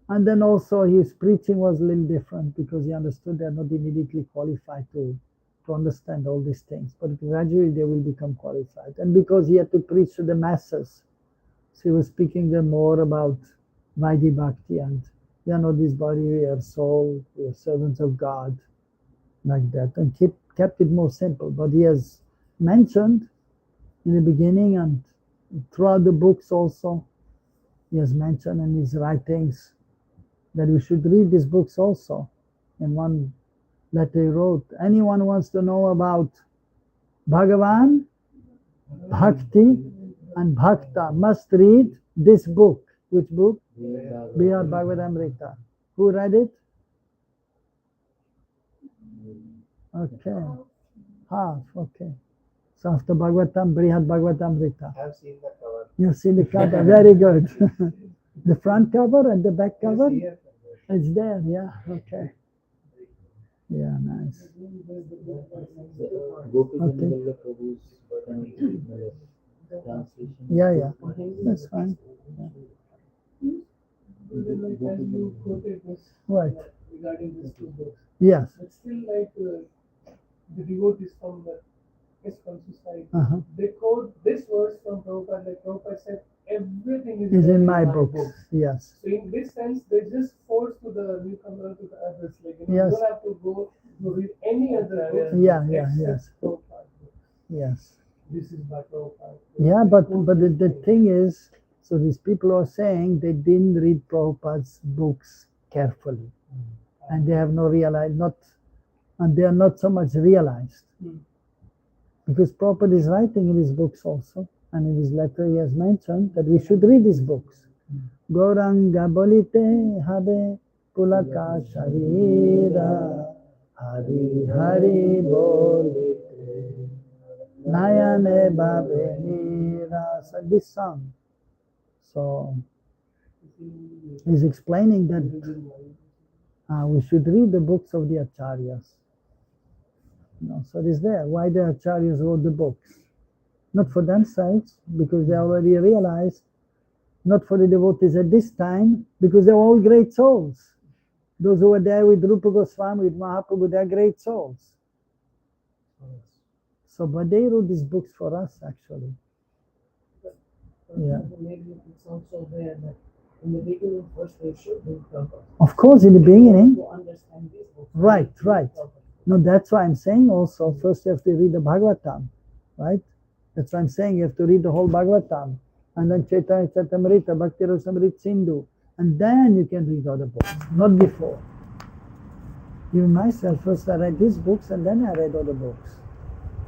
And then also his preaching was a little different because he understood they are not immediately qualified to understand all these things, but gradually they will become qualified. And because he had to preach to the masses, so he was speaking them more about Vaidhi Bhakti and we are not this body, we are soul, we are servants of God, like that, and kept it more simple. But he has mentioned in the beginning and throughout the books also, he has mentioned in his writings that we should read these books also. In one letter he wrote, anyone wants to know about Bhagavan, Bhakti and Bhakta must read this book. Which book? Bihar Bhagavatamrita. Who read it? Okay. Half, okay. So after Bhagavatam, Brihad Bhagavatamrita. I have seen the cover. You've seen the cover, very good. The front cover and the back cover? Yes, It's there, yeah, okay. Yeah, nice. Yeah, yeah, that's fine. Yeah. Right. Regarding these two books. Yes. But still, like the devotees from the ISKCON society, they quote this verse from Prabhupada. Like Prabhupada said, everything is in my books. Yes. So in this sense, they just force to the newcomer, to the others. Like you Yes. don't have to go to read any other book. Yeah, except yes. Prabhupada books. Yes. This is by Prabhupada. Yeah, but the thing is, so these people are saying they didn't read Prabhupada's books carefully, and they have no and they are not so much realized, because Prabhupada is writing in his books also, and in his letter he has mentioned that we should read his books. Gauranga bolite habe pulaka sharira, Hari Hari bolite Nayane Babe Nira. So this song. So he's explaining that we should read the books of the Acharyas. So it is there. Why the Acharyas wrote the books? Not for themselves, because they already realized. Not for the devotees at this time, because they're all great souls. Those who were there with Rupa Goswami, with Mahaprabhu, they're great souls. So, but they wrote these books for us, actually. Yeah. Maybe it's also there that in the beginning, first they should do Prabhupada. Of course, in the beginning. To understand these books. Right. No, that's why I'm saying also, first you have to read the Bhagavatam, right? That's why I'm saying you have to read the whole Bhagavatam. And then Chaitanya Charitamrita, Bhakti Rasamrita Sindhu. And then you can read other books, not before. Even myself, first I read these books and then I read other books.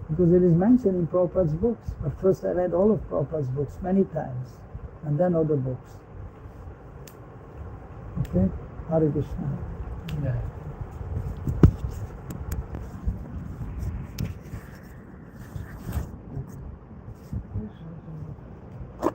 Because it is mentioned in Prabhupada's books. But first I read all of Prabhupada's books many times. And then other books. Okay? Hare Krishna. Yeah.